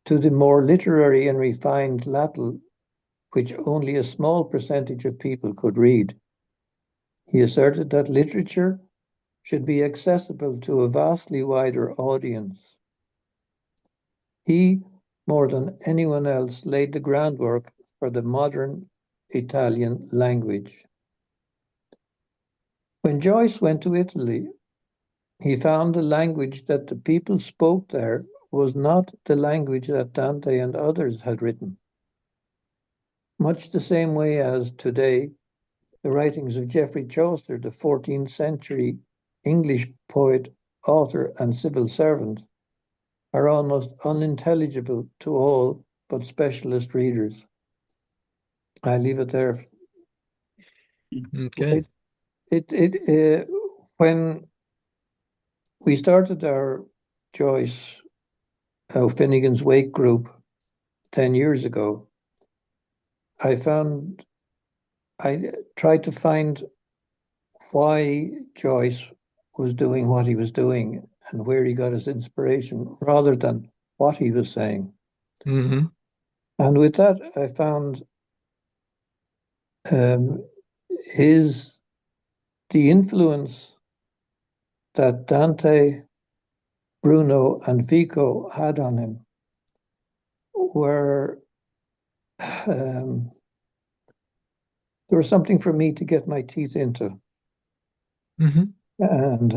Speaker 7: to the more literary and refined Latin, which only a small percentage of people could read. He asserted that literature should be accessible to a vastly wider audience. He, more than anyone else, laid the groundwork for the modern Italian language. When Joyce went to Italy, he found the language that the people spoke there was not the language that Dante and others had written. Much the same way as today, the writings of Geoffrey Chaucer, the 14th century English poet, author, and civil servant, are almost unintelligible to all but specialist readers. I leave it there.
Speaker 1: Okay.
Speaker 7: When we started our Joyce Finnegan's Wake group 10 years ago, I tried to find why Joyce was doing what he was doing and where he got his inspiration rather than what he was saying.
Speaker 1: Mm-hmm.
Speaker 7: And with that, I found the influence that Dante, Bruno, and Vico had on him were there was something for me to get my teeth into.
Speaker 1: Mm-hmm.
Speaker 7: And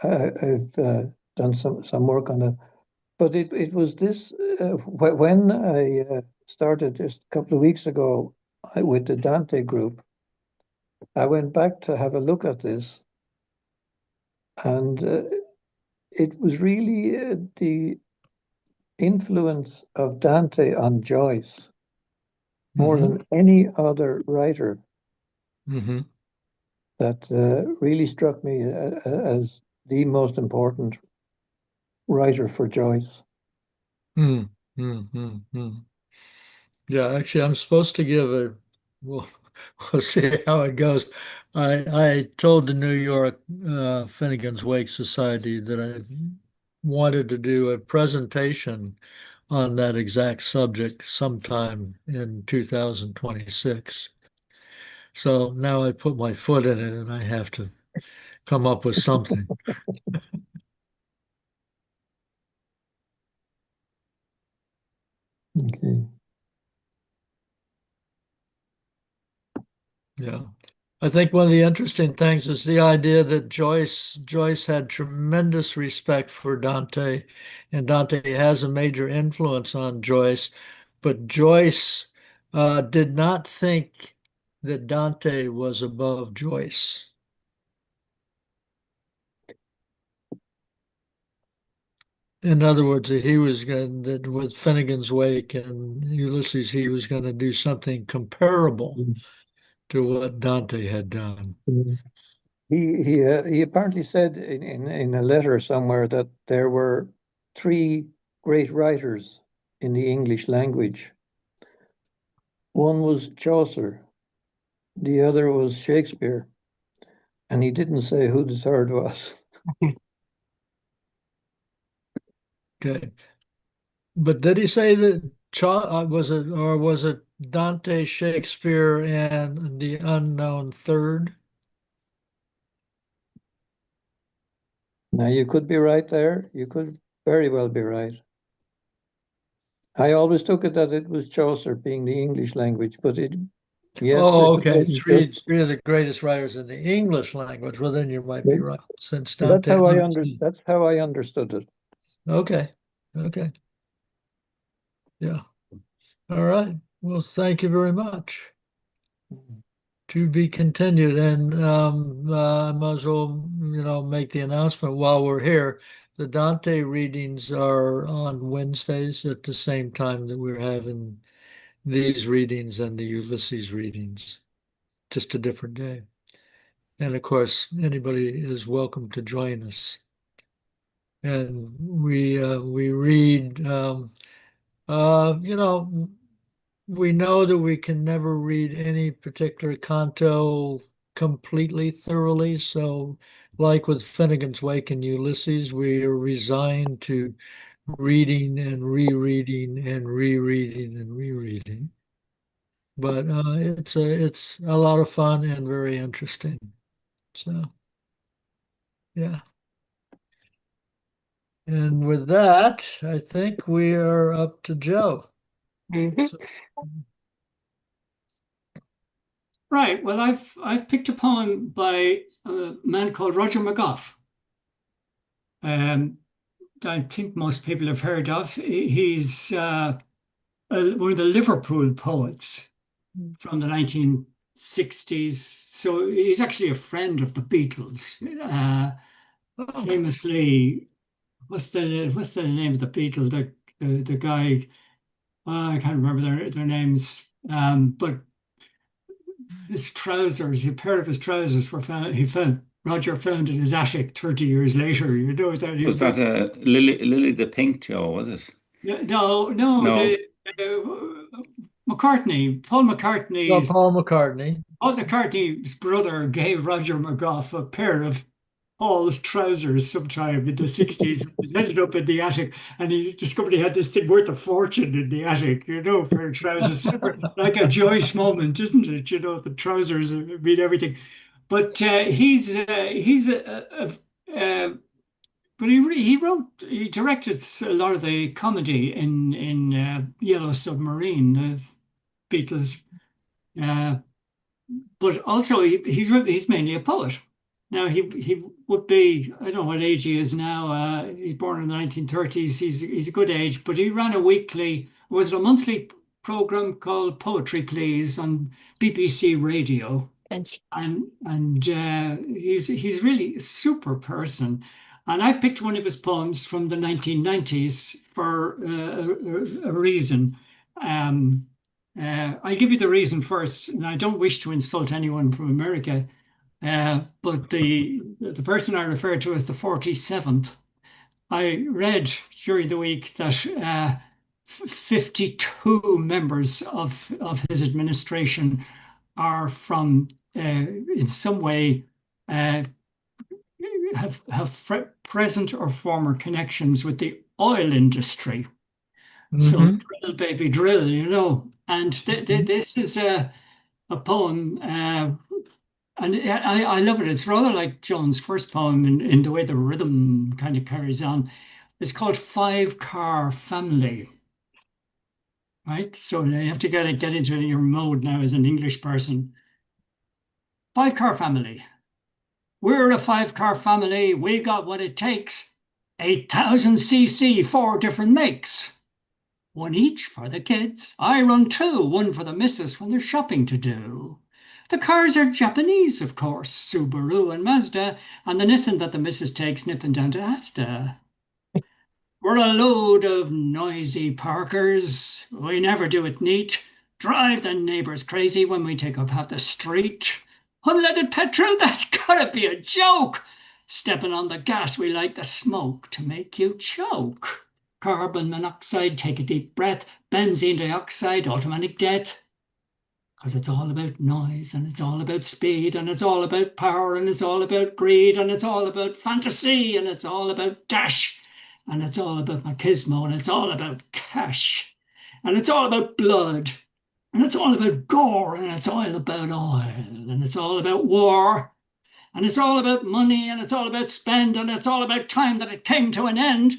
Speaker 7: I've done some work on it. But it was this, when I started just a couple of weeks ago with the Dante group, I went back to have a look at this. And it was really the influence of Dante on Joyce more than any other writer
Speaker 1: Mm-hmm.
Speaker 7: that really struck me as the most important writer for Joyce.
Speaker 1: Mm-hmm. Yeah, actually, I'm supposed to give we'll, we'll see how it goes. I told the New York Finnegan's Wake Society that I wanted to do a presentation on that exact subject sometime in 2026. So now I put my foot in it and I have to come up with something.
Speaker 7: Okay.
Speaker 1: Yeah. I think one of the interesting things is the idea that Joyce had tremendous respect for Dante, and Dante has a major influence on Joyce, but Joyce did not think that Dante was above Joyce. In other words, that he was going that with Finnegan's Wake and Ulysses, he was going to do something comparable to what Dante had done.
Speaker 7: He apparently said in a letter somewhere that there were three great writers in the English language. One was Chaucer, the other was Shakespeare, and he didn't say who the third was.
Speaker 1: Okay. But did he say that was it Dante, Shakespeare, and the unknown third?
Speaker 7: Now, you could be right there. You could very well be right. I always took it that it was Chaucer being the English language, but it, yes.
Speaker 1: Oh, okay. Three of the greatest writers in the English language. Well, then you might be right, since
Speaker 7: That's
Speaker 1: Dante.
Speaker 7: that's how I understood it.
Speaker 1: Okay. Okay. Yeah. All right. Well, thank you very much. To be continued, and I might as well, make the announcement while we're here. The Dante readings are on Wednesdays at the same time that we're having these readings and the Ulysses readings, just a different day. And of course, anybody is welcome to join us. And we read, we know that we can never read any particular canto completely thoroughly. So, like with Finnegan's Wake and Ulysses, we are resigned to reading and rereading and rereading and rereading. But it's a lot of fun and very interesting. So, yeah. And with that, I think we are up to Joe. So,
Speaker 3: Right. Well, I've picked a poem by a man called Roger McGough. I think most people have heard of. He's one of the Liverpool poets from the 1960s. So he's actually a friend of the Beatles. Famously, what's the name of the Beatles? The guy, I can't remember their names. But his trousers, a pair of his trousers were found. Roger found in his attic 30 years later. You know that
Speaker 6: Was that Lily the Pink, Joe? Was it?
Speaker 3: No.
Speaker 6: No.
Speaker 3: McCartney, Paul McCartney's.
Speaker 1: Paul McCartney.
Speaker 3: Paul McCartney's brother gave Roger McGough a pair of Paul's trousers sometime in the 60s. It ended up in the attic, and he discovered he had this thing worth a fortune in the attic, pair of trousers. Like a Joyce moment, isn't it? The trousers mean everything. But he directed a lot of the comedy in Yellow Submarine, the Beatles. But also he's mainly a poet. Now he would be, I don't know what age he is now. He's born in the 1930s. He's a good age, but he ran a monthly program called Poetry Please on BBC Radio. And he's really a super person. And I've picked one of his poems from the 1990s for a reason. I'll give you the reason first, and I don't wish to insult anyone from America, but the person I refer to as the 47th, I read during the week that 52 members of his administration are from, in some way, have present or former connections with the oil industry. So drill, baby, drill, And this is a poem, and I love it. It's rather like Joan's first poem in the way the rhythm kind of carries on. It's called Five Car Family. Right? So you have to get into your mode now as an English person. Five car family. We're a 5-car family. We got what it takes. 8,000 cc, 4 different makes. One each for the kids. I run 2, one for the missus when there's shopping to do. The cars are Japanese, of course, Subaru and Mazda, and the Nissan that the missus takes nipping down to Asda. We're a load of noisy parkers. We never do it neat. Drive the neighbours crazy when we take up half the street. Unleaded petrol, that's gotta be a joke. Stepping on the gas, we like the smoke to make you choke. carbon monoxide, take a deep breath, benzene dioxide, automatic death. Because it's all about noise, and it's all about speed, and it's all about power, and it's all about greed, and it's all about fantasy, and it's all about dash, and it's all about machismo, and it's all about cash, and it's all about blood, and it's all about gore, and it's all about oil, and it's all about war, and it's all about money, and it's all about spend, and it's all about time that it came to an end.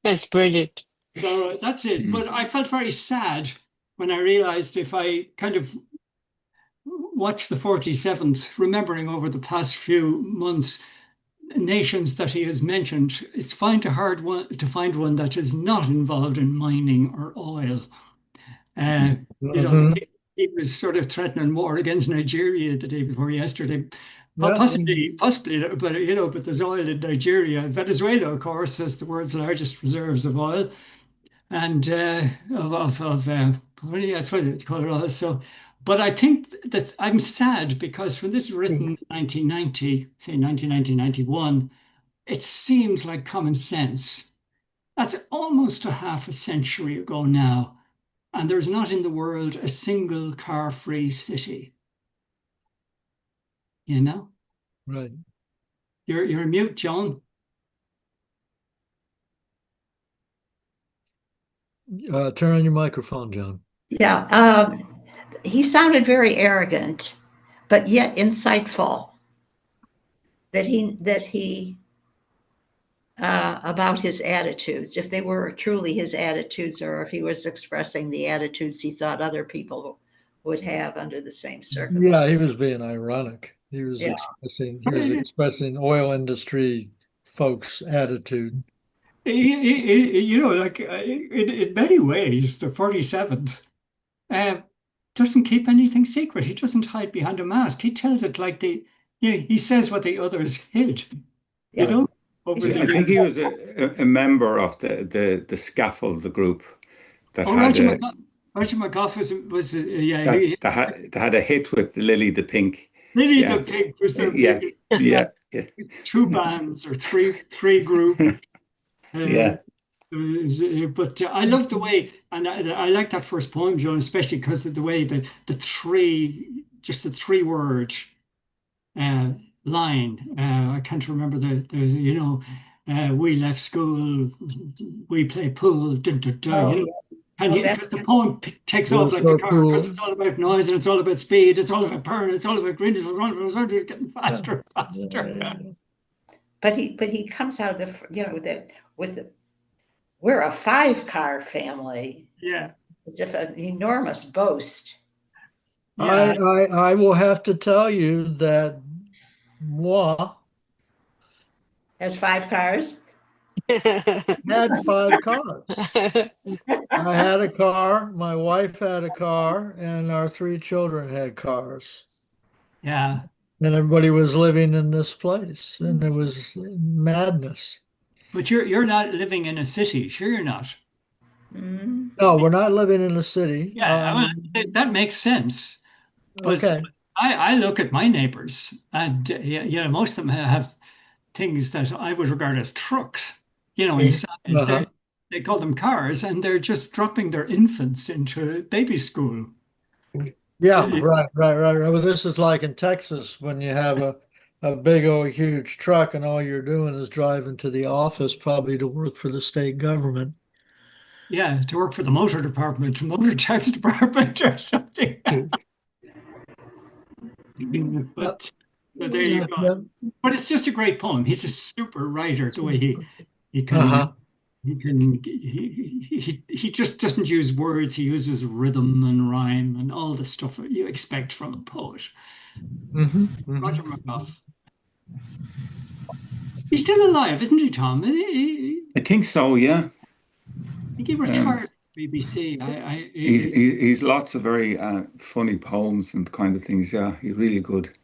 Speaker 8: That's brilliant.
Speaker 3: So that's it. But I felt very sad when I realized, if I kind of watched the 47th, remembering over the past few months nations that he has mentioned, it's find one that is not involved in mining or oil. He was sort of threatening war against Nigeria the day before yesterday. Possibly, but but there's oil in Nigeria. Venezuela, of course, has the world's largest reserves of oil, and that's what they call it oil. So, but I think that I'm sad because when this was written in 1990, say 1991, it seems like common sense. That's almost a half a century ago now, and there's not in the world a single car-free city. You know?
Speaker 1: Right.
Speaker 3: You're mute, John.
Speaker 1: Turn on your microphone, John.
Speaker 2: Yeah, he sounded very arrogant, but yet insightful. That he about his attitudes, if they were truly his attitudes, or if he was expressing the attitudes he thought other people would have under the same circumstances.
Speaker 1: Yeah, he was being ironic. He was expressing oil industry folks' attitude.
Speaker 3: In many ways, the 47th doesn't keep anything secret. He doesn't hide behind a mask. He tells it like he says what the others hid.
Speaker 2: Yeah.
Speaker 3: You know?
Speaker 6: I think he was a member of the scaffold, the group that had
Speaker 3: Roger McGough was
Speaker 6: that had a hit with Lily the Pink.
Speaker 3: Lily the Pink was their
Speaker 6: yeah.
Speaker 3: 2 bands or three groups. But I love the way, and I like that first poem, Joan, especially because of the way the 3-word line. I can't remember we left school, we play pool, because the poem takes off like a car, because it's all about noise, and it's all about speed, it's all about power, it's all about green, it's getting faster and faster.
Speaker 2: But he comes out of we're a 5-car family.
Speaker 3: Yeah.
Speaker 2: As if an enormous boast.
Speaker 1: Yeah. I will have to tell you that moi
Speaker 2: has 5 cars.
Speaker 1: Had 5 cars. I had a car, my wife had a car, and our 3 children had cars.
Speaker 3: Yeah.
Speaker 1: And everybody was living in this place, and there was madness.
Speaker 3: But you're not living in a city, sure you're not.
Speaker 2: Mm-hmm.
Speaker 1: No, we're not living in a city.
Speaker 3: Yeah, that makes sense. But
Speaker 1: okay.
Speaker 3: I look at my neighbors, and most of them have things that I would regard as trucks. In size. They call them cars, and they're just dropping their infants into baby school.
Speaker 1: Yeah, right. Well, this is like in Texas when you have a big old huge truck and all you're doing is driving to the office, probably to work for the state government.
Speaker 3: Yeah, to work for the motor department, motor tax department or something. But so there you go. But it's just a great poem. He's a super writer, the way he can he just doesn't use words. He uses rhythm and rhyme and all the stuff that you expect from a poet. Roger McGough. He's still alive, isn't he, Tom?
Speaker 6: I think so, yeah.
Speaker 3: I think he retired from BBC.
Speaker 6: He's lots of very funny poems and kind of things, yeah. He's really good.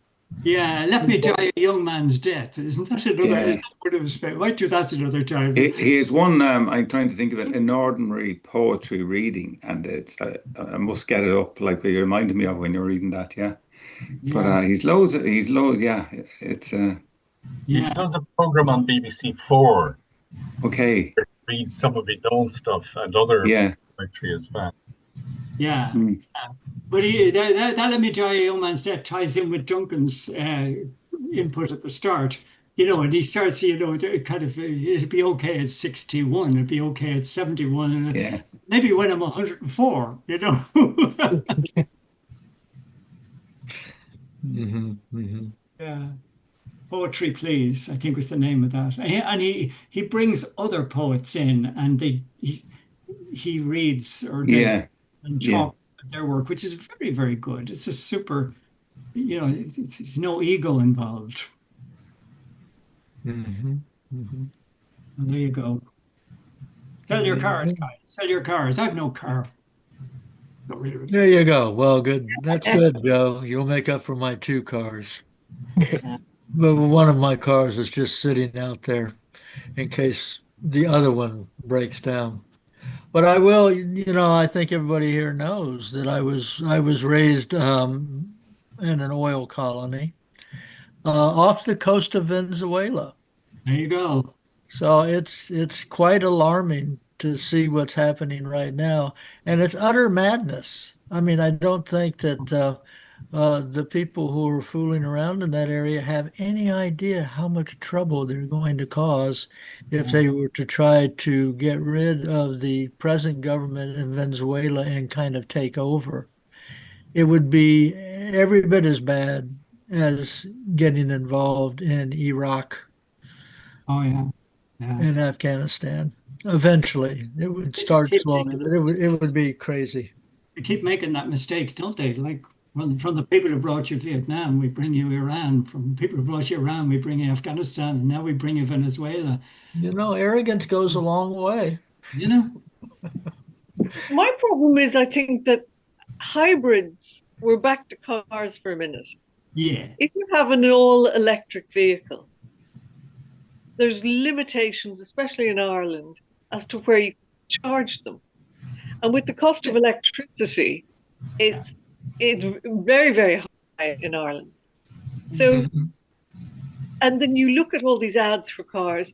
Speaker 3: Yeah, Let Me Die a Young Man's Death. Isn't that another? Yeah. Is that what it was about? Might do that another time.
Speaker 6: He has one, I'm trying to think of it, an ordinary poetry reading, and it's I must get it up, like you reminded me of when you were reading that, yeah. But he's loads, yeah. It's
Speaker 4: he does a program on BBC 4
Speaker 6: Okay.
Speaker 4: Read some of his own stuff and other
Speaker 6: Yeah.
Speaker 4: poetry as well.
Speaker 3: Yeah.
Speaker 6: Mm.
Speaker 3: But that image of Yeoman's death ties in with Duncan's input at the start. And he starts, kind of, it'd be okay at 61, it'd be okay at 71, and
Speaker 6: Yeah.
Speaker 3: maybe when I'm 104, Yeah. Poetry, Please, I think was the name of that. And he brings other poets in, and he reads or they
Speaker 6: Yeah.
Speaker 3: and
Speaker 6: Yeah.
Speaker 3: talk about their work, which is very, very good. It's a super, it's no ego involved.
Speaker 1: Mhm, mhm.
Speaker 3: And there you go. Sell your cars, guys. Sell your cars. I've no car. Got rid of it.
Speaker 1: There you go. Well, good. That's good, Joe. You'll make up for my 2 cars. But one of my cars is just sitting out there in case the other one breaks down. But I will, I think everybody here knows that I was raised in an oil colony off the coast of Venezuela.
Speaker 3: There you go.
Speaker 1: So it's quite alarming to see what's happening right now, and it's utter madness. I mean, I don't think that the people who are fooling around in that area have any idea how much trouble they're going to cause if they were to try to get rid of the present government in Venezuela and kind of take over. It would be every bit as bad as getting involved in Iraq
Speaker 3: Oh yeah. Yeah.
Speaker 1: and Afghanistan. Eventually, it would start
Speaker 3: keep
Speaker 1: slowly,
Speaker 3: making
Speaker 1: but it would be crazy.
Speaker 3: They keep making that mistake, don't they? Like from the people who brought you Vietnam, we bring you Iran. From the people who brought you Iran, we bring you Afghanistan, and now we bring you Venezuela.
Speaker 1: Arrogance goes a long way.
Speaker 5: My problem is, I think that hybrids, we're back to cars for a minute.
Speaker 3: Yeah.
Speaker 5: If you have an all electric vehicle, there's limitations, especially in Ireland, as to where you charge them. And with the cost of electricity, it's very, very high in Ireland. So, and then you look at all these ads for cars,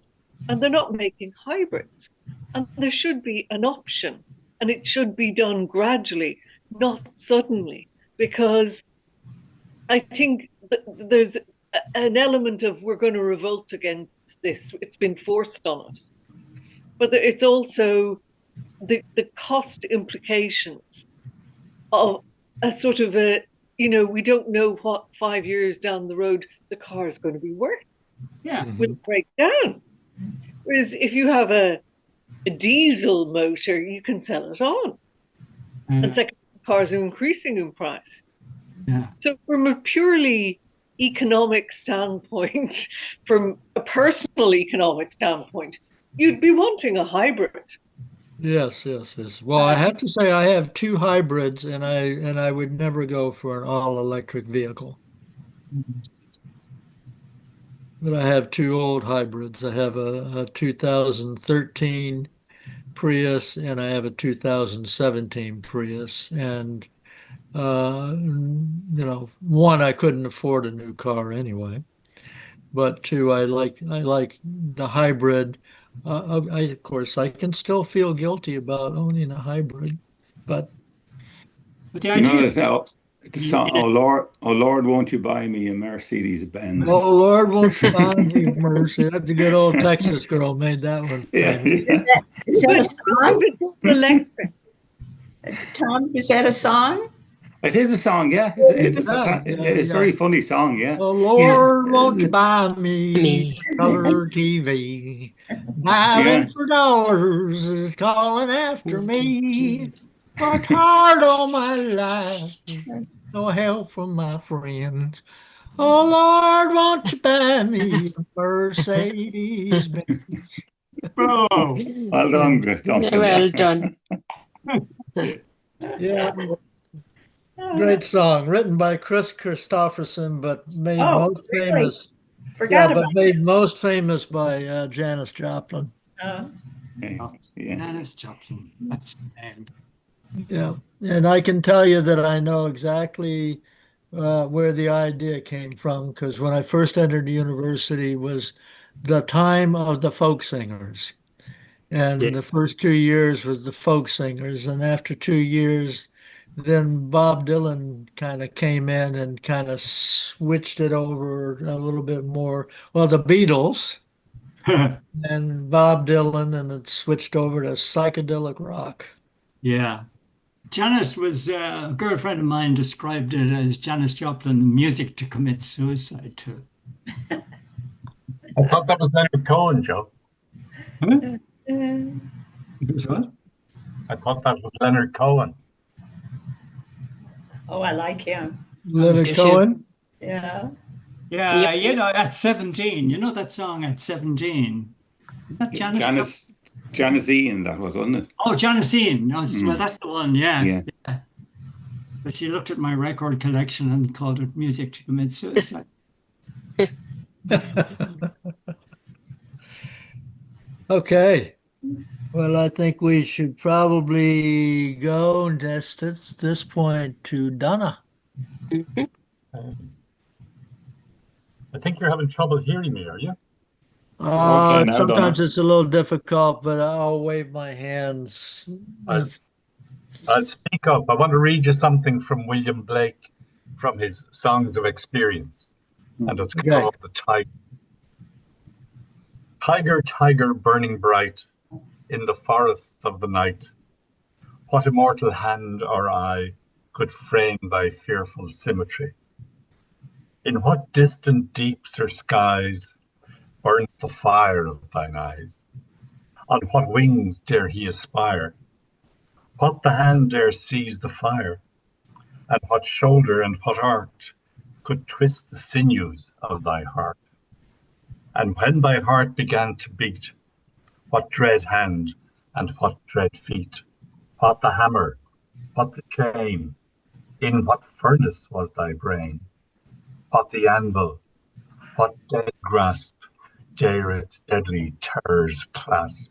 Speaker 5: and they're not making hybrids. And there should be an option, and it should be done gradually, not suddenly, because I think that there's an element of we're going to revolt against this. It's been forced on us. But it's also the cost implications of a sort of we don't know what 5 years down the road the car is going to be worth.
Speaker 3: Yeah.
Speaker 5: Will it break down? Whereas if you have a diesel motor, you can sell it on. And second, cars are increasing in price.
Speaker 3: Yeah.
Speaker 5: So from a purely economic standpoint, from a personal economic standpoint, you'd be wanting a hybrid.
Speaker 1: Yes. Well, I have to say I have 2 hybrids, and I would never go for an all-electric vehicle. But I have 2 old hybrids. I have a 2013 Prius, and I have a 2017 Prius. And one, I couldn't afford a new car anyway. But 2, I like the hybrid. Of course, I can still feel guilty about owning a hybrid, but
Speaker 3: the idea,
Speaker 6: the song, oh Lord, won't you buy me a Mercedes Benz?
Speaker 1: Oh Lord, won't you buy me a Mercy? That's a good old Texas girl made that one.
Speaker 6: Yeah.
Speaker 2: Is that a song?
Speaker 5: Electric.
Speaker 2: Tom, is that a song?
Speaker 6: It is a song, yeah. It's a very funny song, yeah.
Speaker 1: Oh Lord, won't you buy me color TV? Dialing for dollars is calling after me. Worked hard all my life, no help from my friends. Oh Lord, won't you buy me a Mercedes Benz?
Speaker 3: Oh,
Speaker 6: well done, Duncan.
Speaker 8: Well done.
Speaker 1: Yeah, great song, written by Chris Christopherson, but made most famous.
Speaker 2: Forgot about
Speaker 1: made most famous by Janis Joplin.
Speaker 3: Janis Joplin. That's the name.
Speaker 1: Yeah, and I can tell you that I know exactly where the idea came from, because when I first entered the university was the time of the folk singers.
Speaker 3: Yeah.
Speaker 1: And the first 2 years was the folk singers. And after 2 years, then Bob Dylan kind of came in and kind of switched it over a little bit more. Well, the Beatles and Bob Dylan, and it switched over to psychedelic rock.
Speaker 3: Yeah. Janis was a girlfriend of mine described it as Janis Joplin, music to commit suicide to.
Speaker 4: I thought that was Leonard Cohen, Joe.
Speaker 3: Huh? It was what?
Speaker 4: I thought that was Leonard Cohen.
Speaker 2: Oh, I like him.
Speaker 1: Leonard
Speaker 8: Yes,
Speaker 1: Cohen?
Speaker 2: Yeah.
Speaker 3: Yeah,
Speaker 8: Yep.
Speaker 3: you know, at 17, you know that song at 17? Is that Janis?
Speaker 6: Janisine, that was, wasn't it?
Speaker 3: Oh, Janisine. No,
Speaker 6: Mm.
Speaker 3: well, that's the one, yeah.
Speaker 6: Yeah.
Speaker 3: But she looked at my record collection and called it music to commit suicide.
Speaker 1: Okay. Well, I think we should probably go and at this point to Donna.
Speaker 8: Mhm.
Speaker 4: I think you're having trouble hearing me, are you?
Speaker 6: Okay, now,
Speaker 1: Sometimes
Speaker 6: Donna.
Speaker 1: it's a little difficult, but I'll wave my hands.
Speaker 4: I'll speak up. I want to read you something from William Blake from his Songs of Experience. And it's
Speaker 1: Okay.
Speaker 4: called The Tiger. Tiger, tiger, burning bright in the forests of the night, what immortal hand or eye could frame thy fearful symmetry? In what distant deeps or skies burns the fire of thine eyes? On what wings dare he aspire? What the hand dare seize the fire? And what shoulder and what art could twist the sinews of thy heart? And when thy heart began to beat, what dread hand and what dread feet? What the hammer? What the chain? In what furnace was thy brain? What the anvil? What dead grasp dare its deadly terrors clasp?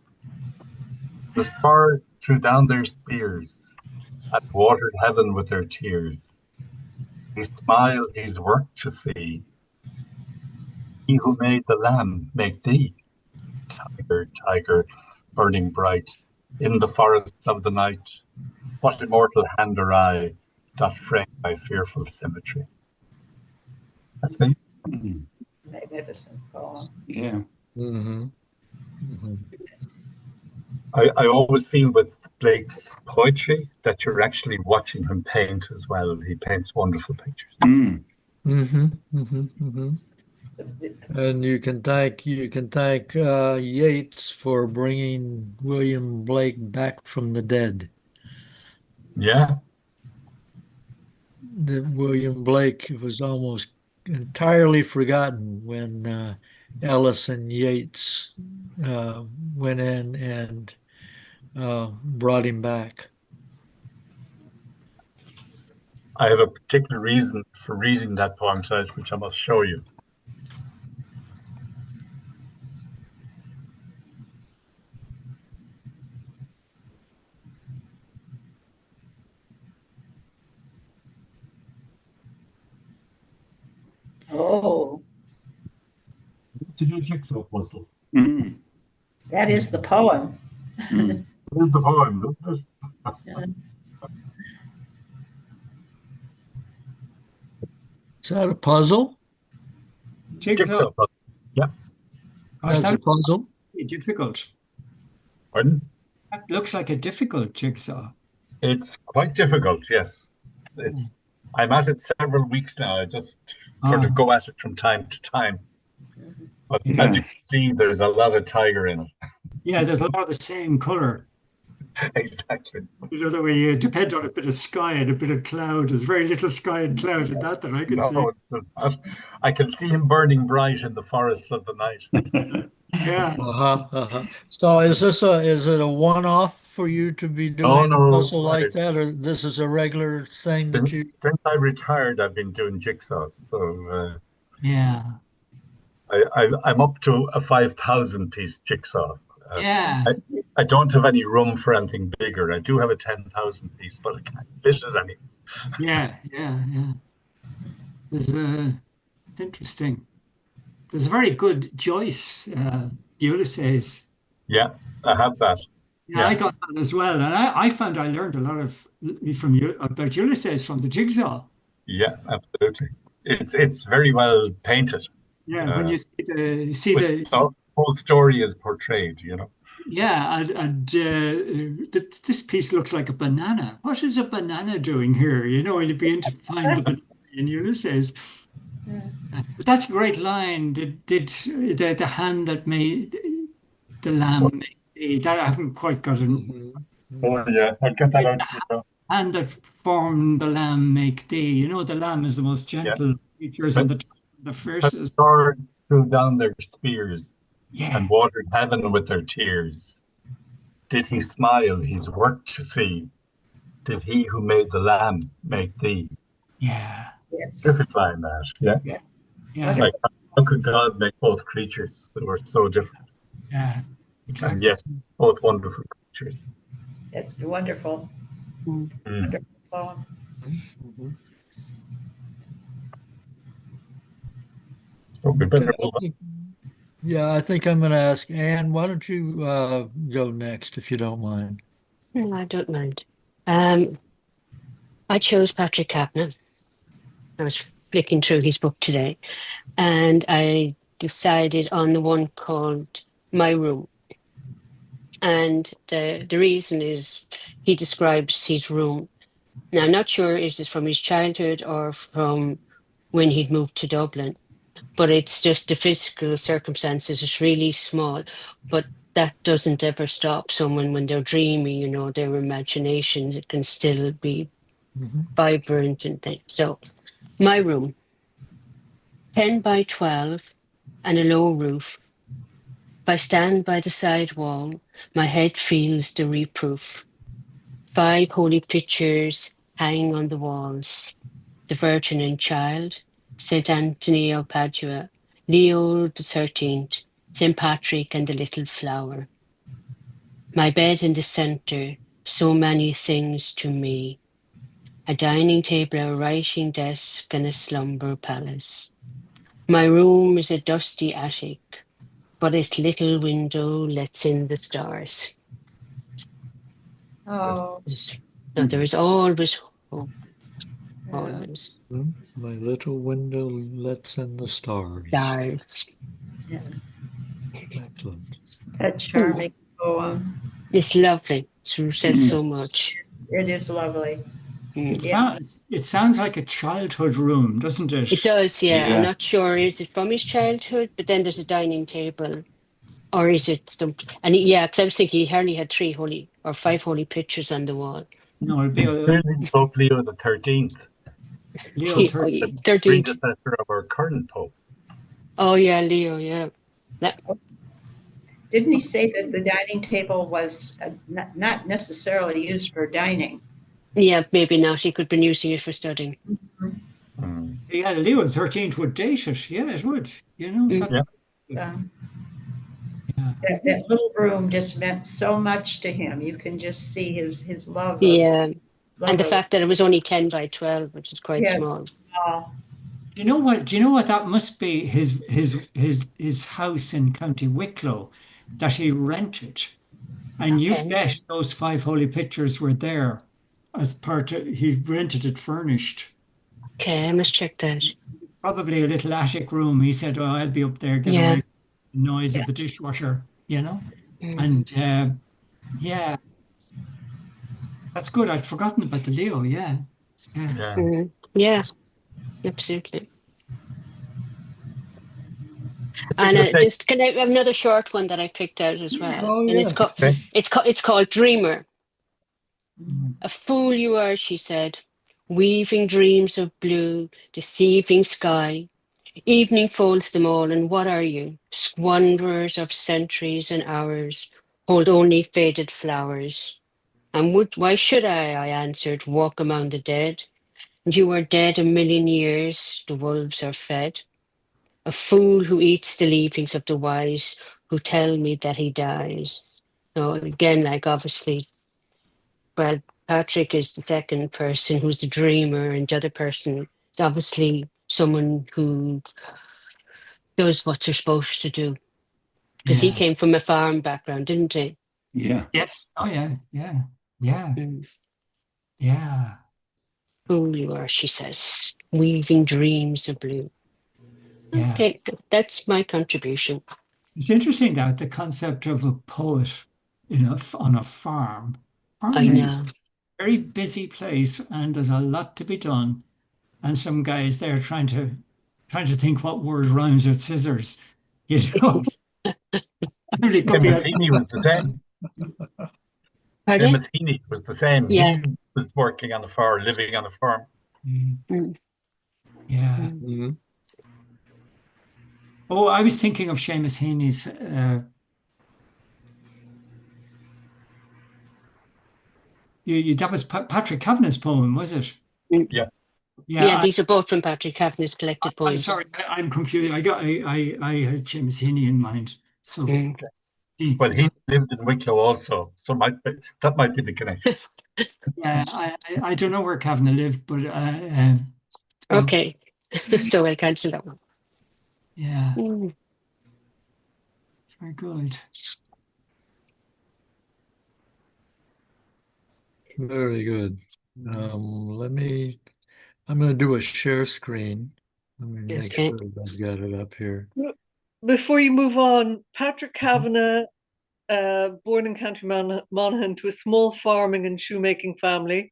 Speaker 4: The stars threw down their spears and watered heaven with their tears. He smiled his work to see. He who made the lamb make thee. Tiger, tiger, burning bright in the forests of the night, what immortal hand or eye doth frame thy fearful symmetry? That's me.
Speaker 6: Mm.
Speaker 2: Magnificent poem.
Speaker 6: Yeah.
Speaker 1: Mhm. Mhm.
Speaker 4: I always feel with Blake's poetry that you're actually watching him paint as well. He paints wonderful pictures.
Speaker 6: Mm.
Speaker 1: Mhm. Mhm. Mhm. And you can thank Yeats for bringing William Blake back from the dead.
Speaker 4: Yeah,
Speaker 1: William Blake was almost entirely forgotten when Ellis and Yeats went in and brought him back.
Speaker 4: I have a particular reason for reading that poem tonight, which I must show you.
Speaker 2: Oh,
Speaker 4: To do jigsaw puzzles.
Speaker 6: Mm.
Speaker 2: that is the poem.
Speaker 6: Mm.
Speaker 4: Here's the poem, isn't it?
Speaker 1: Is that a puzzle?
Speaker 3: Jigsaw.
Speaker 4: Jigsaw puzzle.
Speaker 3: Oh,
Speaker 1: That's a
Speaker 3: sounds
Speaker 1: puzzle.
Speaker 3: difficult.
Speaker 4: Pardon?
Speaker 3: That looks like a difficult jigsaw.
Speaker 4: It's quite difficult, yes. I'm at it several weeks now. I just sort of go at it from time to time. But
Speaker 6: Yeah.
Speaker 4: as you can see, there's a lot of tiger in it.
Speaker 3: Yeah, there's a lot of the same color.
Speaker 4: Exactly.
Speaker 3: You know, the way you depend on a bit of sky and a bit of cloud. There's very little sky and cloud in that I can see.
Speaker 4: No, it does not. I can see him burning bright in the forests of the night.
Speaker 3: Yeah.
Speaker 1: So is it a one-off for you to be doing
Speaker 4: no,
Speaker 1: a puzzle like
Speaker 4: I-
Speaker 1: that, or this is a regular thing that you?
Speaker 4: Since I retired, I've been doing jigsaws. So
Speaker 3: Yeah.
Speaker 4: I'm up to a 5,000 piece jigsaw.
Speaker 3: Yeah.
Speaker 4: I don't have any room for anything bigger. I do have a 10,000 piece, but I can't fit it any.
Speaker 3: Yeah. Yeah. Yeah. It's interesting. There's a very good Joyce, Ulysses.
Speaker 4: Yeah, I have that.
Speaker 3: Yeah, I got that as well, and I found I learned a lot from you about Ulysses from the Jigsaw.
Speaker 4: Yeah, absolutely. It's very well painted.
Speaker 3: Yeah, when you see
Speaker 4: With
Speaker 3: the
Speaker 4: the whole story is portrayed, you know.
Speaker 3: yeah, and this piece looks like a banana. What is a banana doing here? You know, and you begin to find the banana in Ulysses. But that's a great line. Did the hand that made the lamb make thee? That I haven't quite got it.
Speaker 4: Oh yeah, I'll get that
Speaker 3: Did
Speaker 4: out
Speaker 3: the
Speaker 4: to you now.
Speaker 3: hand that formed the lamb make thee? You know, the lamb is the most
Speaker 4: Yeah.
Speaker 3: gentle creatures
Speaker 4: But
Speaker 3: and the
Speaker 4: the
Speaker 3: fiercest.
Speaker 4: sword threw down their spears
Speaker 3: Yeah,
Speaker 4: and watered heaven with their tears. Did he smile his work to see? Did he who made the lamb make thee?
Speaker 3: yeah,
Speaker 2: Yes.
Speaker 4: Perfect line, that. Yeah.
Speaker 3: yeah,
Speaker 4: Like, how could God make both creatures that were so different?
Speaker 3: yeah.
Speaker 4: And
Speaker 3: Exactly.
Speaker 4: yes, both wonderful creatures.
Speaker 2: It's wonderful.
Speaker 3: Mm.
Speaker 2: Wonderful poem.
Speaker 4: So we better
Speaker 1: Okay,
Speaker 4: move on.
Speaker 1: yeah, I think I'm going to ask Anne, why don't you go next if you don't mind?
Speaker 8: No, I don't mind. I chose Patrick Kaplan. I was flicking through his book today, and I decided on the one called My Room. And the reason is he describes his room. Now, I'm not sure if it's from his childhood or from when he'd moved to Dublin, but it's just the physical circumstances. It's really small, but that doesn't ever stop someone when they're dreaming, you know, their imagination, it can still be vibrant and things. So, my room, 10 by 12 and a low roof. If I stand by the side wall, my head feels the reproof. 5 holy pictures hang on the walls. The Virgin and Child, St. Anthony of Padua, Leo the 13th, St. Patrick and the Little Flower. My bed in the centre, so many things to me. A dining table, a writing desk, and a slumber palace. My room is a dusty attic, but its little window lets in the stars.
Speaker 2: Oh,
Speaker 8: So there is always hope, always
Speaker 1: My little window lets in the stars.
Speaker 8: stars.
Speaker 1: Excellent.
Speaker 2: that charming poem.
Speaker 8: It's lovely. It says so much.
Speaker 2: It is lovely.
Speaker 3: It sounds like a childhood room, doesn't it?
Speaker 8: It does, yeah.
Speaker 6: Yeah.
Speaker 8: I'm not sure is it from his childhood, but then there's a dining table, or is it some? And yeah, because I was thinking he hardly had 3 holy or 5 holy pictures on the wall.
Speaker 3: No, it'd be
Speaker 4: Pope Leo the 13th,
Speaker 3: Leo 13.
Speaker 8: 13th.
Speaker 4: predecessor of our current Pope.
Speaker 8: Oh yeah, Leo. Yeah.
Speaker 2: Didn't he say that the dining table was not necessarily used for dining?
Speaker 8: Yeah, maybe not. He could have been using it for studying.
Speaker 3: Yeah, Leo the 13th would date it. Yeah, it would. You know.
Speaker 4: Yeah.
Speaker 2: That little room just meant so much to him. You can just see his love. Of,
Speaker 8: Yeah,
Speaker 2: love
Speaker 8: and the
Speaker 2: of-
Speaker 8: fact that it was only 10 by 12, which is quite
Speaker 2: Yes.
Speaker 8: small.
Speaker 2: small.
Speaker 3: Do you know what? Do you know what that must be? His house in County Wicklow that he rented, and you
Speaker 8: Okay.
Speaker 3: bet those 5 holy pictures were there as part of. He rented it furnished.
Speaker 8: Okay, I must check that.
Speaker 3: Probably a little attic room. He said, "Oh, I'll be up there, get
Speaker 8: Yeah.
Speaker 3: away from the noise of the dishwasher," you know.
Speaker 8: Mm.
Speaker 3: And yeah, that's good. I'd forgotten about the Leo. Yeah.
Speaker 4: Yeah.
Speaker 8: Yeah, absolutely.
Speaker 4: I
Speaker 8: And
Speaker 4: think
Speaker 8: just can I have another short one that I picked out as well?
Speaker 1: Oh,
Speaker 8: And it's
Speaker 1: yeah.
Speaker 8: called
Speaker 4: Okay.
Speaker 8: it's called Dreamer. A fool you are, she said, weaving dreams of blue, deceiving sky. Evening folds them all, and what are you? Squanderers of centuries and hours, hold only faded flowers. And why should I answered, walk among the dead? And you are dead a million years, the wolves are fed. A fool who eats the leavings of the wise, who tell me that he dies. So again, like obviously, well, Patrick is the second person who's the dreamer, and the other person, It's obviously someone who does what they're supposed to do. Because he
Speaker 3: Yeah.
Speaker 8: came from a farm background, didn't he?
Speaker 6: Yeah.
Speaker 3: Yes. Oh, yeah. Yeah. Yeah.
Speaker 8: Mm.
Speaker 3: Yeah.
Speaker 8: Who you are, she says, weaving dreams of blue.
Speaker 3: Yeah.
Speaker 8: Okay, that's my contribution.
Speaker 3: It's interesting that the concept of a poet on a farm. Farm
Speaker 8: I
Speaker 3: is
Speaker 8: know.
Speaker 3: a very busy place and there's a lot to be done. And some guys there trying to think what word rhymes with scissors. You know, really could be
Speaker 4: Seamus Heaney was the same.
Speaker 8: Pardon?
Speaker 4: Seamus Heaney was the same.
Speaker 8: Yeah.
Speaker 4: He was working on the farm, living on the farm.
Speaker 8: Mm.
Speaker 3: Yeah.
Speaker 8: Mm.
Speaker 1: Mhm.
Speaker 3: Oh, I was thinking of Seamus Heaney's. That was Patrick Kavanagh's poem, was it?
Speaker 8: Mm.
Speaker 4: Yeah.
Speaker 8: Yeah, these are both from Patrick Kavanagh's collected
Speaker 3: I'm
Speaker 8: poems.
Speaker 3: sorry, I'm confused. I had Seamus Heaney in mind. So
Speaker 8: Mm.
Speaker 4: Well, he lived in Wicklow also, so that might be the connection.
Speaker 3: yeah, I don't know where Kavanagh lived, but
Speaker 8: Okay, so I'll cancel that one.
Speaker 3: yeah,
Speaker 8: Mm.
Speaker 3: very good.
Speaker 1: Very good. I'm going to do a share screen. Let me make
Speaker 8: Okay.
Speaker 1: sure I've got it up here.
Speaker 5: Before you move on, Patrick Kavanagh, born in County Monaghan to a small farming and shoemaking family,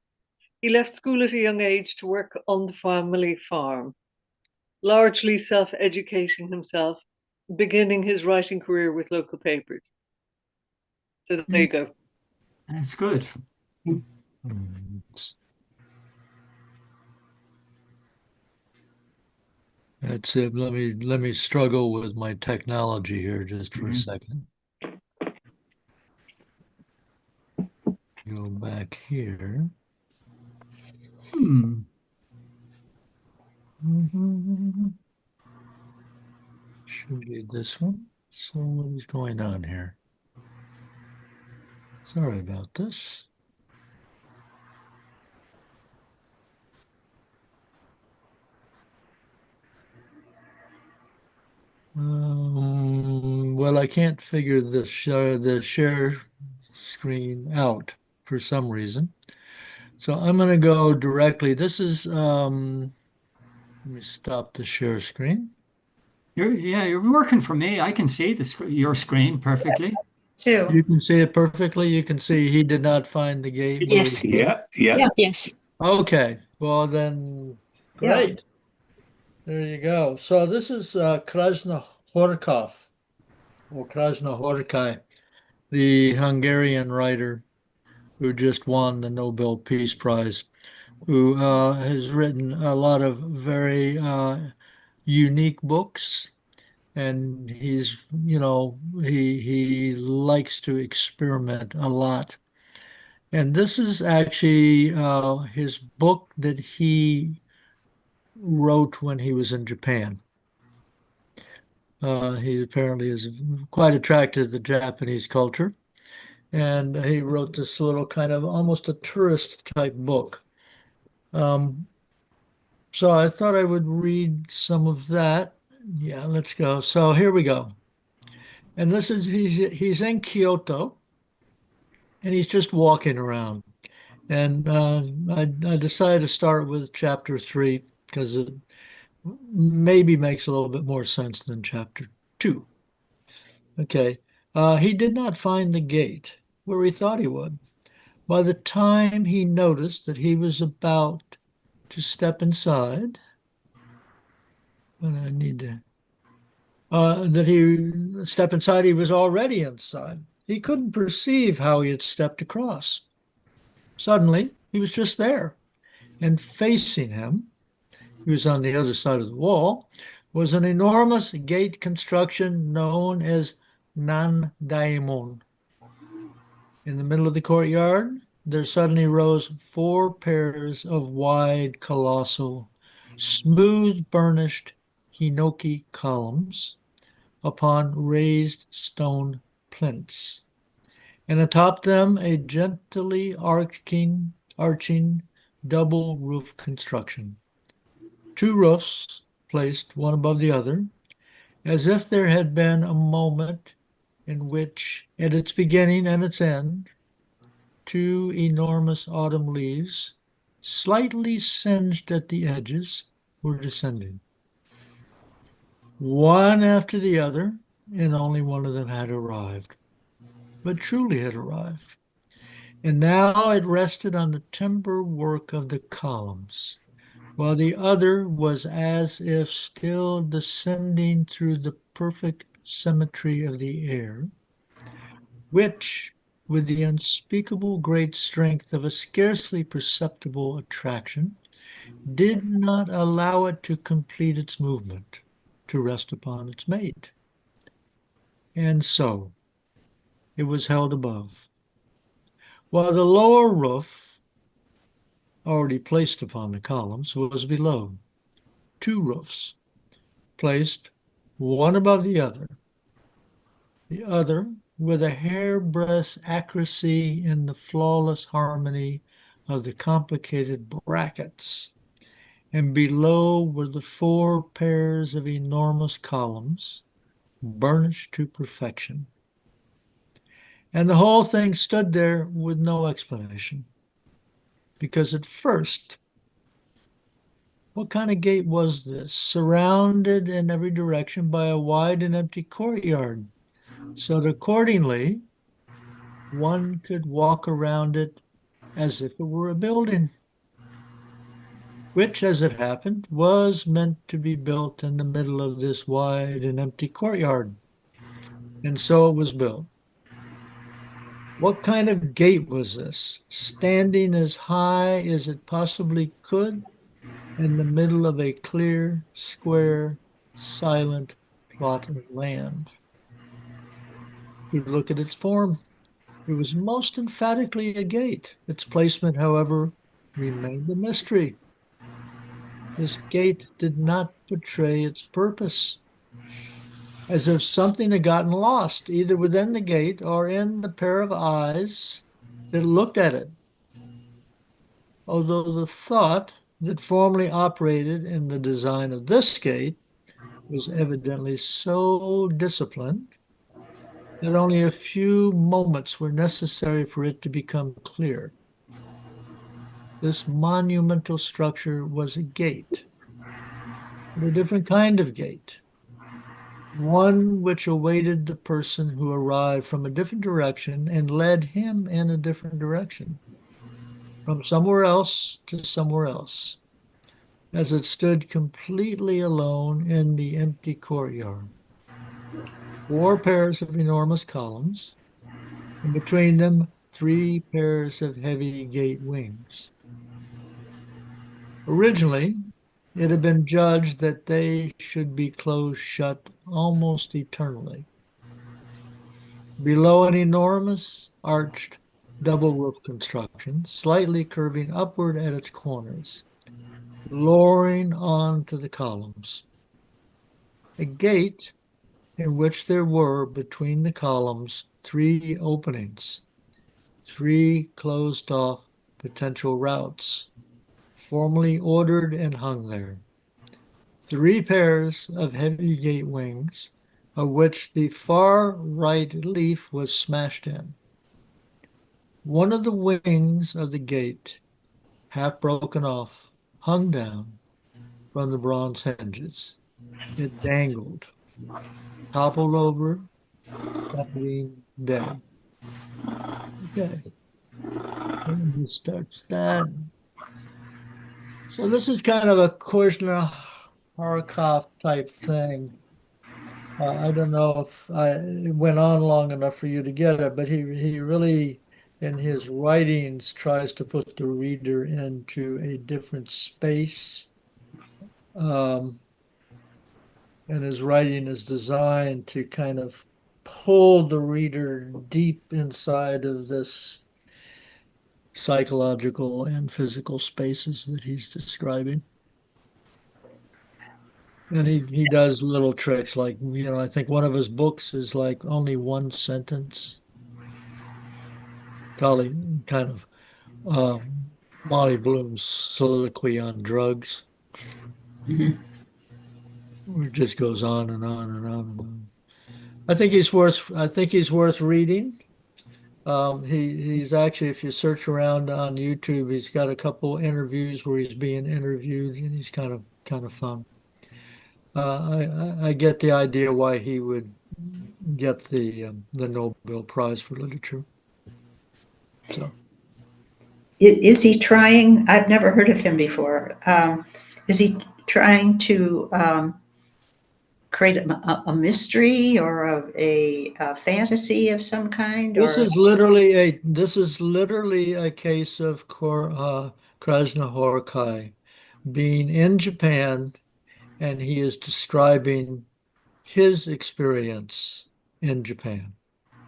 Speaker 5: he left school at a young age to work on the family farm, largely self-educating himself, beginning his writing career with local papers. So there you go.
Speaker 3: That's good.
Speaker 1: That's it. Let me struggle with my technology here just for a
Speaker 3: Mhm.
Speaker 1: second. Go back here. Should be this one. So what is going on here? Sorry about this. Well, I can't figure the share screen out for some reason. So I'm going to go directly. This is, let me stop the share screen.
Speaker 3: You're working for me. I can see your screen perfectly.
Speaker 2: Two.
Speaker 1: You can see it perfectly. You can see he did not find the gate.
Speaker 8: Yes.
Speaker 6: Yeah.
Speaker 8: Yes.
Speaker 1: Okay. Well, then, great. There you go. So this is Krasznahorkov, or Krasznahorkai, the Hungarian writer who just won the Nobel Peace Prize, who has written a lot of very unique books. And he likes to experiment a lot. And this is actually his book that he wrote when he was in Japan. He apparently is quite attracted to the Japanese culture. And he wrote this little kind of almost a tourist type book. So I thought I would read some of that. Yeah, let's go. So here we go. And this is he's in Kyoto and he's just walking around. And I decided to start with chapter 3 because it maybe makes a little bit more sense than chapter 2. Okay. He did not find the gate where he thought he would. By the time he noticed that he was about to step inside, and I need to, that he step inside, he was already inside. He couldn't perceive how he had stepped across. Suddenly, he was just there, and facing him, he was on the other side of the wall, was an enormous gate construction known as Nandaimon. In the middle of the courtyard, there suddenly rose 4 pairs of wide, colossal, smooth burnished hinoki columns upon raised stone plinths, and atop them a gently arching double roof construction. two roofs placed one above the other, as if there had been a moment in which, at its beginning and its end, two enormous autumn leaves, slightly singed at the edges, were descending, one after the other, and only one of them had arrived, but truly had arrived. And now it rested on the timber work of the columns, while the other was as if still descending through the perfect symmetry of the air, which, with the unspeakable great strength of a scarcely perceptible attraction, did not allow it to complete its movement, to rest upon its mate. And so it was held above, while the lower roof, already placed upon the columns, was below. Two roofs, placed one above the other with a hairbreadth accuracy in the flawless harmony of the complicated brackets. And below were the four pairs of enormous columns, burnished to perfection. And the whole thing stood there with no explanation. Because at first, what kind of gate was this? Surrounded in every direction by a wide and empty courtyard, so that accordingly, one could walk around it as if it were a building, which, as it happened, was meant to be built in the middle of this wide and empty courtyard. And so it was built. What kind of gate was this, standing as high as it possibly could in the middle of a clear, square, silent plot of land? We look at its form. It was most emphatically a gate. Its placement, however, remained a mystery. This gate did not betray its purpose, as if something had gotten lost, either within the gate or in the pair of eyes that looked at it. Although the thought that formerly operated in the design of this gate was evidently so disciplined that only a few moments were necessary for it to become clear. This monumental structure was a gate, but a different kind of gate, one which awaited the person who arrived from a different direction and led him in a different direction, from somewhere else to somewhere else, as it stood completely alone in the empty courtyard. Four pairs of enormous columns, and between them, three pairs of heavy gate wings. Originally, it had been judged that they should be closed shut almost eternally. Below, an enormous arched double roof construction, slightly curving upward at its corners, lowering on to the columns. A gate in which there were between the columns three openings, three closed off potential routes, formally ordered and hung there. Three pairs of heavy gate wings, of which the far right leaf was smashed in. One of the wings of the gate, half broken off, hung down from the bronze hinges. It dangled, toppled over, being dead. Okay. Let me start that. So this is kind of a Korzeniowski type thing. I don't know if it went on long enough for you to get it, but he really, in his writings, tries to put the reader into a different space. And his writing is designed to kind of pull the reader deep inside of this psychological and physical spaces that he's describing. And he does little tricks like, I think one of his books is like only one sentence. Probably kind of Molly Bloom's soliloquy on drugs.
Speaker 2: Mhm.
Speaker 1: It just goes on and on and on and on. I think he's worth reading. He's actually, if you search around on YouTube, he's got a couple interviews where he's being interviewed, and he's kind of fun. I get the idea why he would get the Nobel Prize for Literature. So
Speaker 2: Is he trying? I've never heard of him before. Is he trying to create a mystery or a fantasy of some kind?
Speaker 1: this
Speaker 2: Or
Speaker 1: is literally a case of Krasznahorkai being in Japan, and he is describing his experience in Japan.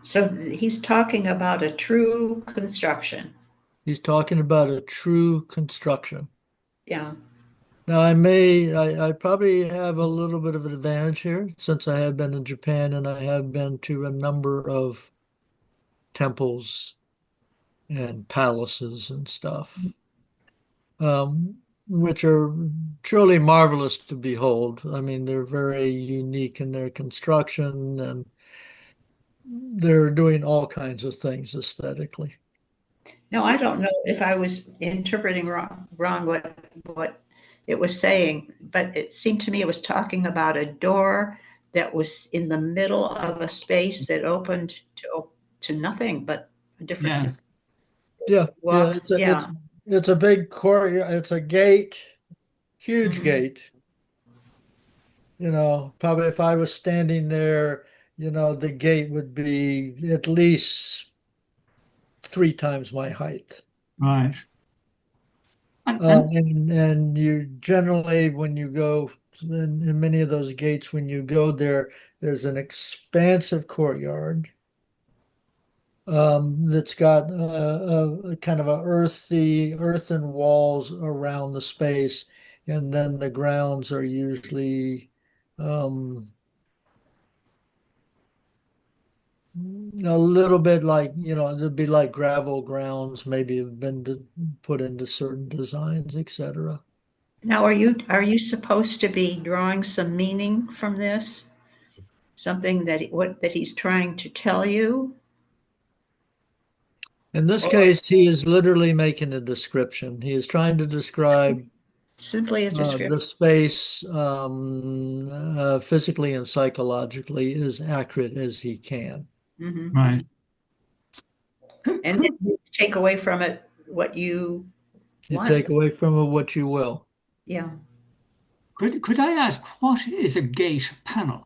Speaker 2: so he's talking about a true construction.
Speaker 1: He's talking about a true construction.
Speaker 2: Yeah.
Speaker 1: Now, I probably have a little bit of an advantage here since I have been in Japan and I have been to a number of temples and palaces and stuff, which are truly marvelous to behold. I mean, they're very unique in their construction and they're doing all kinds of things aesthetically.
Speaker 2: No, I don't know if I was interpreting wrong what it was saying, but it seemed to me it was talking about a door that was in the middle of a space that opened to nothing but a different
Speaker 1: Yeah,
Speaker 2: walk.
Speaker 1: it's a big courtyard. It's a gate, huge
Speaker 2: Mhm.
Speaker 1: gate. You know, probably if I was standing there, you know, the gate would be at least 3 times my height.
Speaker 3: Right. And
Speaker 1: And you generally, when you go in many of those gates, when you go there, there's an expansive courtyard that's got a kind of a earthen walls around the space, and then the grounds are usually a little bit like, you know, it'd be like gravel grounds, maybe have been put into certain designs, etc.
Speaker 2: Now, are you supposed to be drawing some meaning from this? Something that he's trying to tell you?
Speaker 1: In this
Speaker 2: Or
Speaker 1: case, he is literally making a description. He is trying to describe
Speaker 2: simply a description?
Speaker 1: the space physically and psychologically as accurate as he can.
Speaker 2: Mhm.
Speaker 3: right.
Speaker 2: And then you take away from it what you
Speaker 1: You
Speaker 2: want.
Speaker 1: take away from it what you will.
Speaker 2: Yeah.
Speaker 3: Could I ask, what is a gate panel?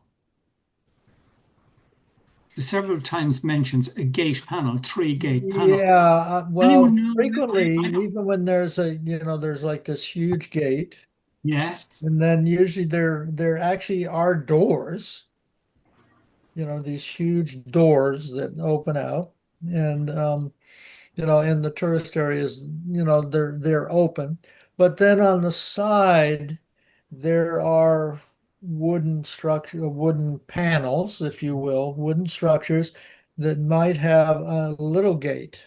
Speaker 3: Several times mentions a gate panel, 3-gate panel.
Speaker 1: Yeah, well,
Speaker 3: Anyone know?
Speaker 1: frequently,
Speaker 3: I know.
Speaker 1: even when there's there's like this huge gate,
Speaker 3: Yeah.
Speaker 1: and then usually there actually are doors, you know, these huge doors that open out, and you know, in the tourist areas, you know, they're open, but then on the side there are wooden panels, if you will, wooden structures that might have a little gate.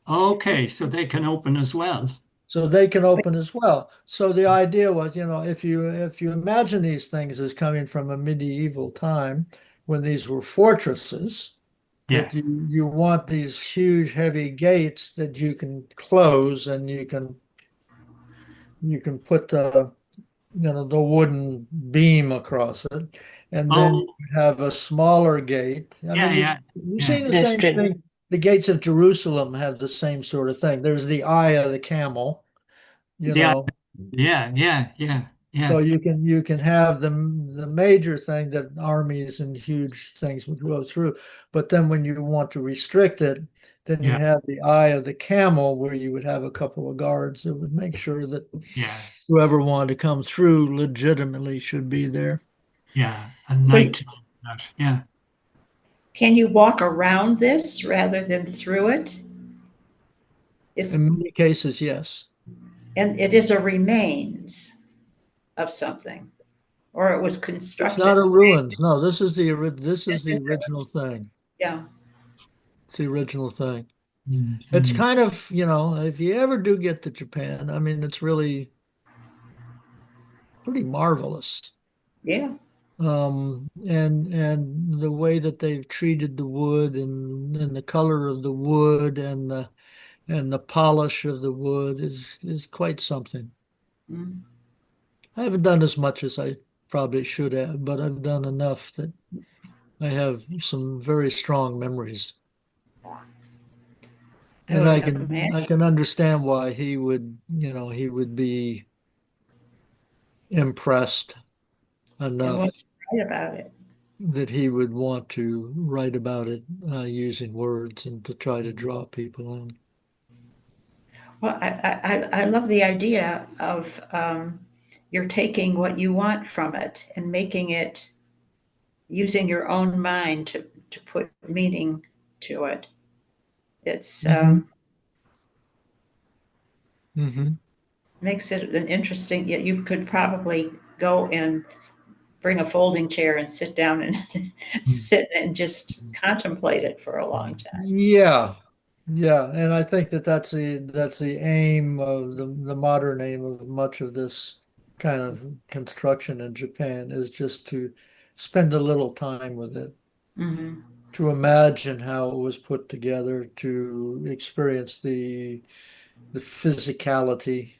Speaker 3: Okay, so they can open as well.
Speaker 1: So they can open as well. So the idea was, you know, if you imagine these things as coming from a medieval time when these were fortresses,
Speaker 3: Yeah.
Speaker 1: that you want these huge heavy gates that you can close and you can put the the wooden beam across it, and then
Speaker 3: Oh,
Speaker 1: you have a smaller gate. I
Speaker 3: yeah,
Speaker 1: mean,
Speaker 3: yeah,
Speaker 1: you've
Speaker 3: yeah.
Speaker 1: seen the
Speaker 8: That's
Speaker 1: same
Speaker 8: true.
Speaker 1: thing. The gates of Jerusalem have the same sort of thing. There's the eye of the camel, you
Speaker 3: Yeah,
Speaker 1: know.
Speaker 3: yeah, yeah, yeah,
Speaker 1: So
Speaker 3: yeah,
Speaker 1: you can have the major thing that armies and huge things would go through, but then when you want to restrict it, then you
Speaker 3: yeah,
Speaker 1: have the eye of the camel where you would have a couple of guards that would make sure that
Speaker 3: yeah,
Speaker 1: whoever wanted to come through legitimately should be there.
Speaker 3: yeah. And
Speaker 2: So
Speaker 3: night. Yeah.
Speaker 2: can you walk around this rather than through it? It's,
Speaker 1: In many cases, yes.
Speaker 2: and it is a remains of something, or it was
Speaker 1: It's
Speaker 2: constructed.
Speaker 1: not a ruins. No, this is the
Speaker 2: This is
Speaker 1: original thing.
Speaker 2: Yeah.
Speaker 1: It's the original thing.
Speaker 3: Mhm.
Speaker 1: It's kind of, you know, if you ever do get to Japan, I mean, it's really pretty marvelous.
Speaker 2: Yeah.
Speaker 1: And the way that they've treated the wood and the color of the wood and the polish of the wood is quite something.
Speaker 2: Mm.
Speaker 1: I haven't done as much as I probably should have, but I've done enough that I have some very strong memories. And
Speaker 2: would
Speaker 1: I
Speaker 2: imagine.
Speaker 1: can understand why he would be impressed
Speaker 2: And
Speaker 1: enough
Speaker 2: what's right about it?
Speaker 1: that he would want to write about it using words and to try to draw people in.
Speaker 2: Well, I love the idea of you're taking what you want from it and making it, using your own mind to put meaning to it. It's
Speaker 1: Mm-hmm.
Speaker 2: makes it an interesting. You could probably go and bring a folding chair and sit down and sit and just contemplate it for a long time.
Speaker 1: Yeah, yeah, and I think that that's the aim of the modern aim of much of this kind of construction in Japan is just to spend a little time with it,
Speaker 2: Mm-hmm.
Speaker 1: to imagine how it was put together, to experience the physicality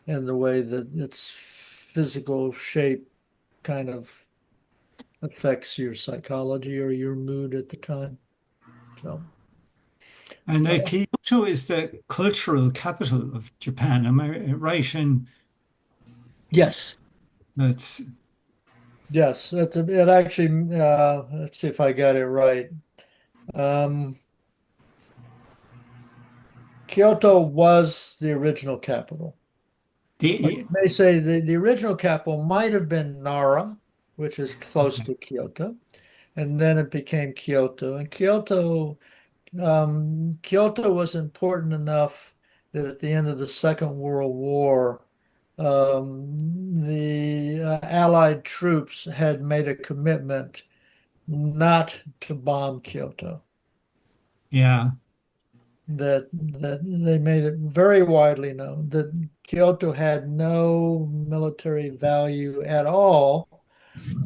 Speaker 1: and the way that its physical shape kind of affects your psychology or your mood at the time. So,
Speaker 3: And Kyoto is the cultural capital of Japan. Am I right in
Speaker 1: yes,
Speaker 3: that?
Speaker 1: yes, it actually, let's see if I got it right. Um, Kyoto was the original capital.
Speaker 3: The
Speaker 1: They say the original capital might have been Nara, which is close to Kyoto, and then it became Kyoto. And Kyoto was important enough that at the end of the Second World War, the Allied troops had made a commitment not to bomb Kyoto.
Speaker 3: yeah,
Speaker 1: That they made it very widely known that Kyoto had no military value at all,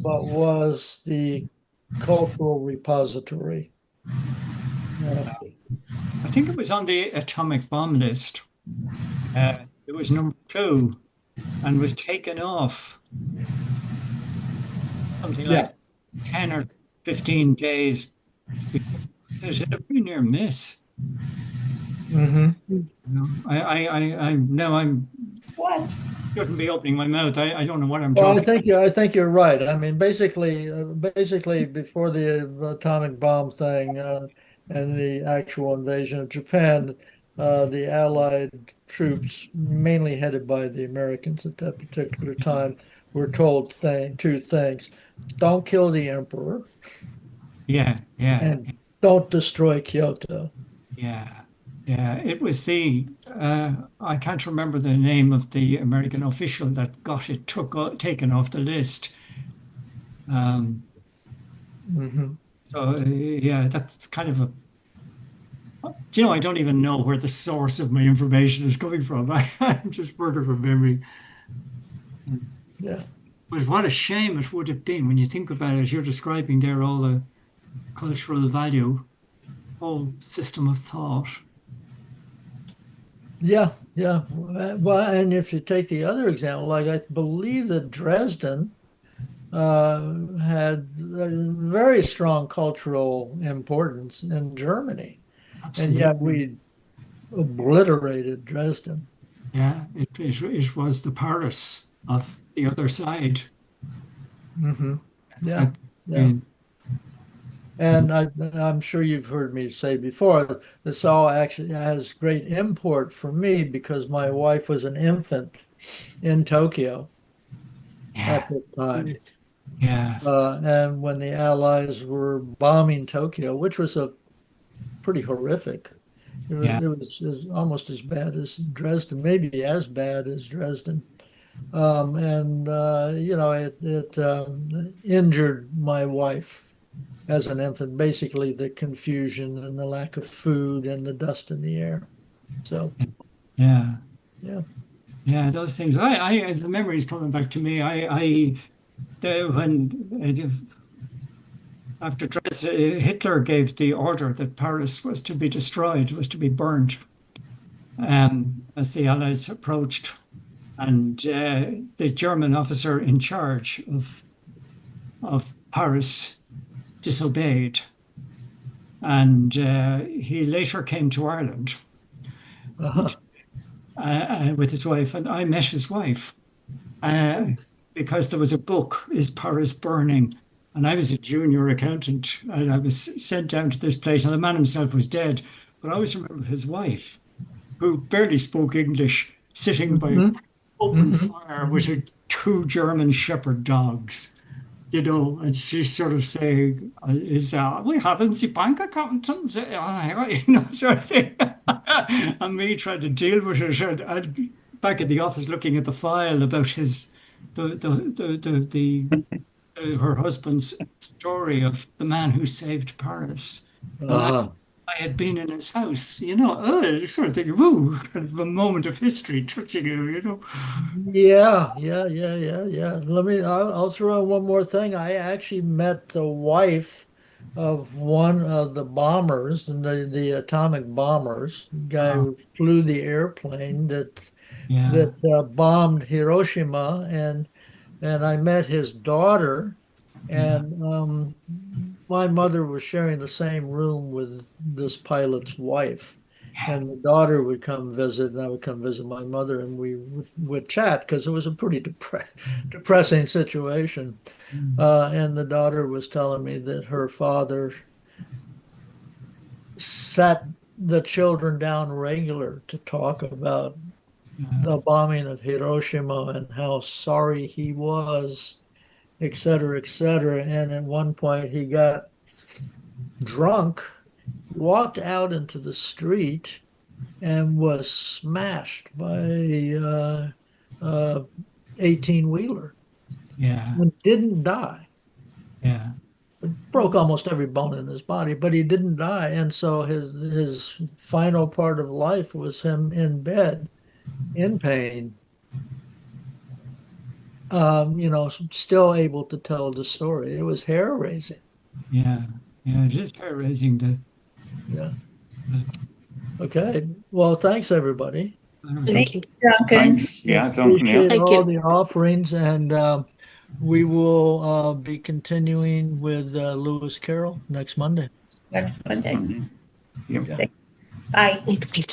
Speaker 1: but was the cultural repository.
Speaker 3: I think it was on the atomic bomb list. It was number 2 and was taken off something
Speaker 1: Yeah.
Speaker 3: like 10 or 15 days before. There's a pretty near miss.
Speaker 1: Mm-hmm.
Speaker 3: You know, I now I'm
Speaker 2: What?
Speaker 3: shouldn't be opening my mouth. I don't know what I'm
Speaker 1: Well,
Speaker 3: talking.
Speaker 1: I think you're right. I mean, basically before the atomic bomb thing and the actual invasion of Japan, the Allied troops, mainly headed by the Americans at that particular time, were told two things: don't kill the emperor,
Speaker 3: Yeah, yeah,
Speaker 1: and don't destroy Kyoto.
Speaker 3: yeah, yeah. It was the I can't remember the name of the American official that got it taken off the list. Um,
Speaker 1: Hmm.
Speaker 3: so yeah, that's kind of a. Do you know, I don't even know where the source of my information is coming from. I'm just word of a memory.
Speaker 1: Yeah.
Speaker 3: But what a shame it would have been when you think about it, as you're describing there, all the cultural value, whole system of thought.
Speaker 1: Yeah, yeah. Well, and if you take the other example, like I believe that Dresden had a very strong cultural importance in Germany, and yet
Speaker 3: Absolutely.
Speaker 1: we obliterated Dresden.
Speaker 3: Yeah, it was the Paris of the other side.
Speaker 1: Hmm. Yeah,
Speaker 3: That, I
Speaker 1: yeah.
Speaker 3: mean,
Speaker 1: And I'm sure you've heard me say before, this all actually has great import for me because my wife was an infant in Tokyo at
Speaker 3: yeah,
Speaker 1: the time.
Speaker 3: yeah,
Speaker 1: And when the Allies were bombing Tokyo, which was a pretty horrific,
Speaker 3: yeah,
Speaker 1: it was almost as bad as Dresden, maybe as bad as Dresden. And it injured my wife as an infant, basically the confusion and the lack of food and the dust in the air. So,
Speaker 3: yeah.
Speaker 1: yeah.
Speaker 3: Yeah, those things. As the memories coming back to me, when after Hitler gave the order that Paris was to be destroyed, was to be burned, as the Allies approached, and the German officer in charge of Paris disobeyed, and he later came to Ireland
Speaker 1: Uh-huh.
Speaker 3: with his wife, and I met his wife because there was a book, Is Paris Burning? And I was a junior accountant, and I was sent down to this place, and the man himself was dead. But I always remember his wife, who barely spoke English, sitting by
Speaker 1: Mhm.
Speaker 3: open
Speaker 1: Mhm.
Speaker 3: fire with two German shepherd dogs, and she's sort of saying, we haven't the bank accountants, sort of thing. And me trying to deal with it, and back at the office looking at the file about her husband's story of the man who saved Paris. And
Speaker 1: Uh-huh.
Speaker 3: I had been in his house, sort of thinking, woo, kind of a moment of history touching you.
Speaker 1: Yeah. I'll throw in one more thing. I actually met the wife of one of the bombers, and the atomic bombers, the guy
Speaker 3: Oh,
Speaker 1: who flew the airplane that
Speaker 3: yeah.
Speaker 1: bombed Hiroshima, and I met his daughter,
Speaker 3: Yeah.
Speaker 1: and my mother was sharing the same room with this pilot's wife. And the daughter would come visit, and I would come visit my mother, and we would chat because it was a pretty depressing situation. And the daughter was telling me that her father sat the children down regular to talk about the bombing of Hiroshima and how sorry he was, et cetera, et cetera. And at one point, he got drunk, walked out into the street, and was smashed by a 18-wheeler
Speaker 3: Yeah.
Speaker 1: and didn't die.
Speaker 3: Yeah.
Speaker 1: It broke almost every bone in his body, but he didn't die. And so his final part of life was him in bed in pain, still able to tell the story. It was hair raising.
Speaker 3: Yeah. Yeah. It is hair raising to.
Speaker 1: Yeah. Okay. Well, thanks everybody.
Speaker 8: Thank you.
Speaker 2: Duncan.
Speaker 6: Thanks. Yeah, Duncan. Yeah.
Speaker 1: Appreciate
Speaker 8: Thank
Speaker 1: all
Speaker 8: you.
Speaker 1: the offerings, and we will be continuing with Lewis Carroll next Monday.
Speaker 2: Next Monday.
Speaker 6: Mhm. Yep.
Speaker 1: Yeah.
Speaker 2: Bye.
Speaker 8: Excellent.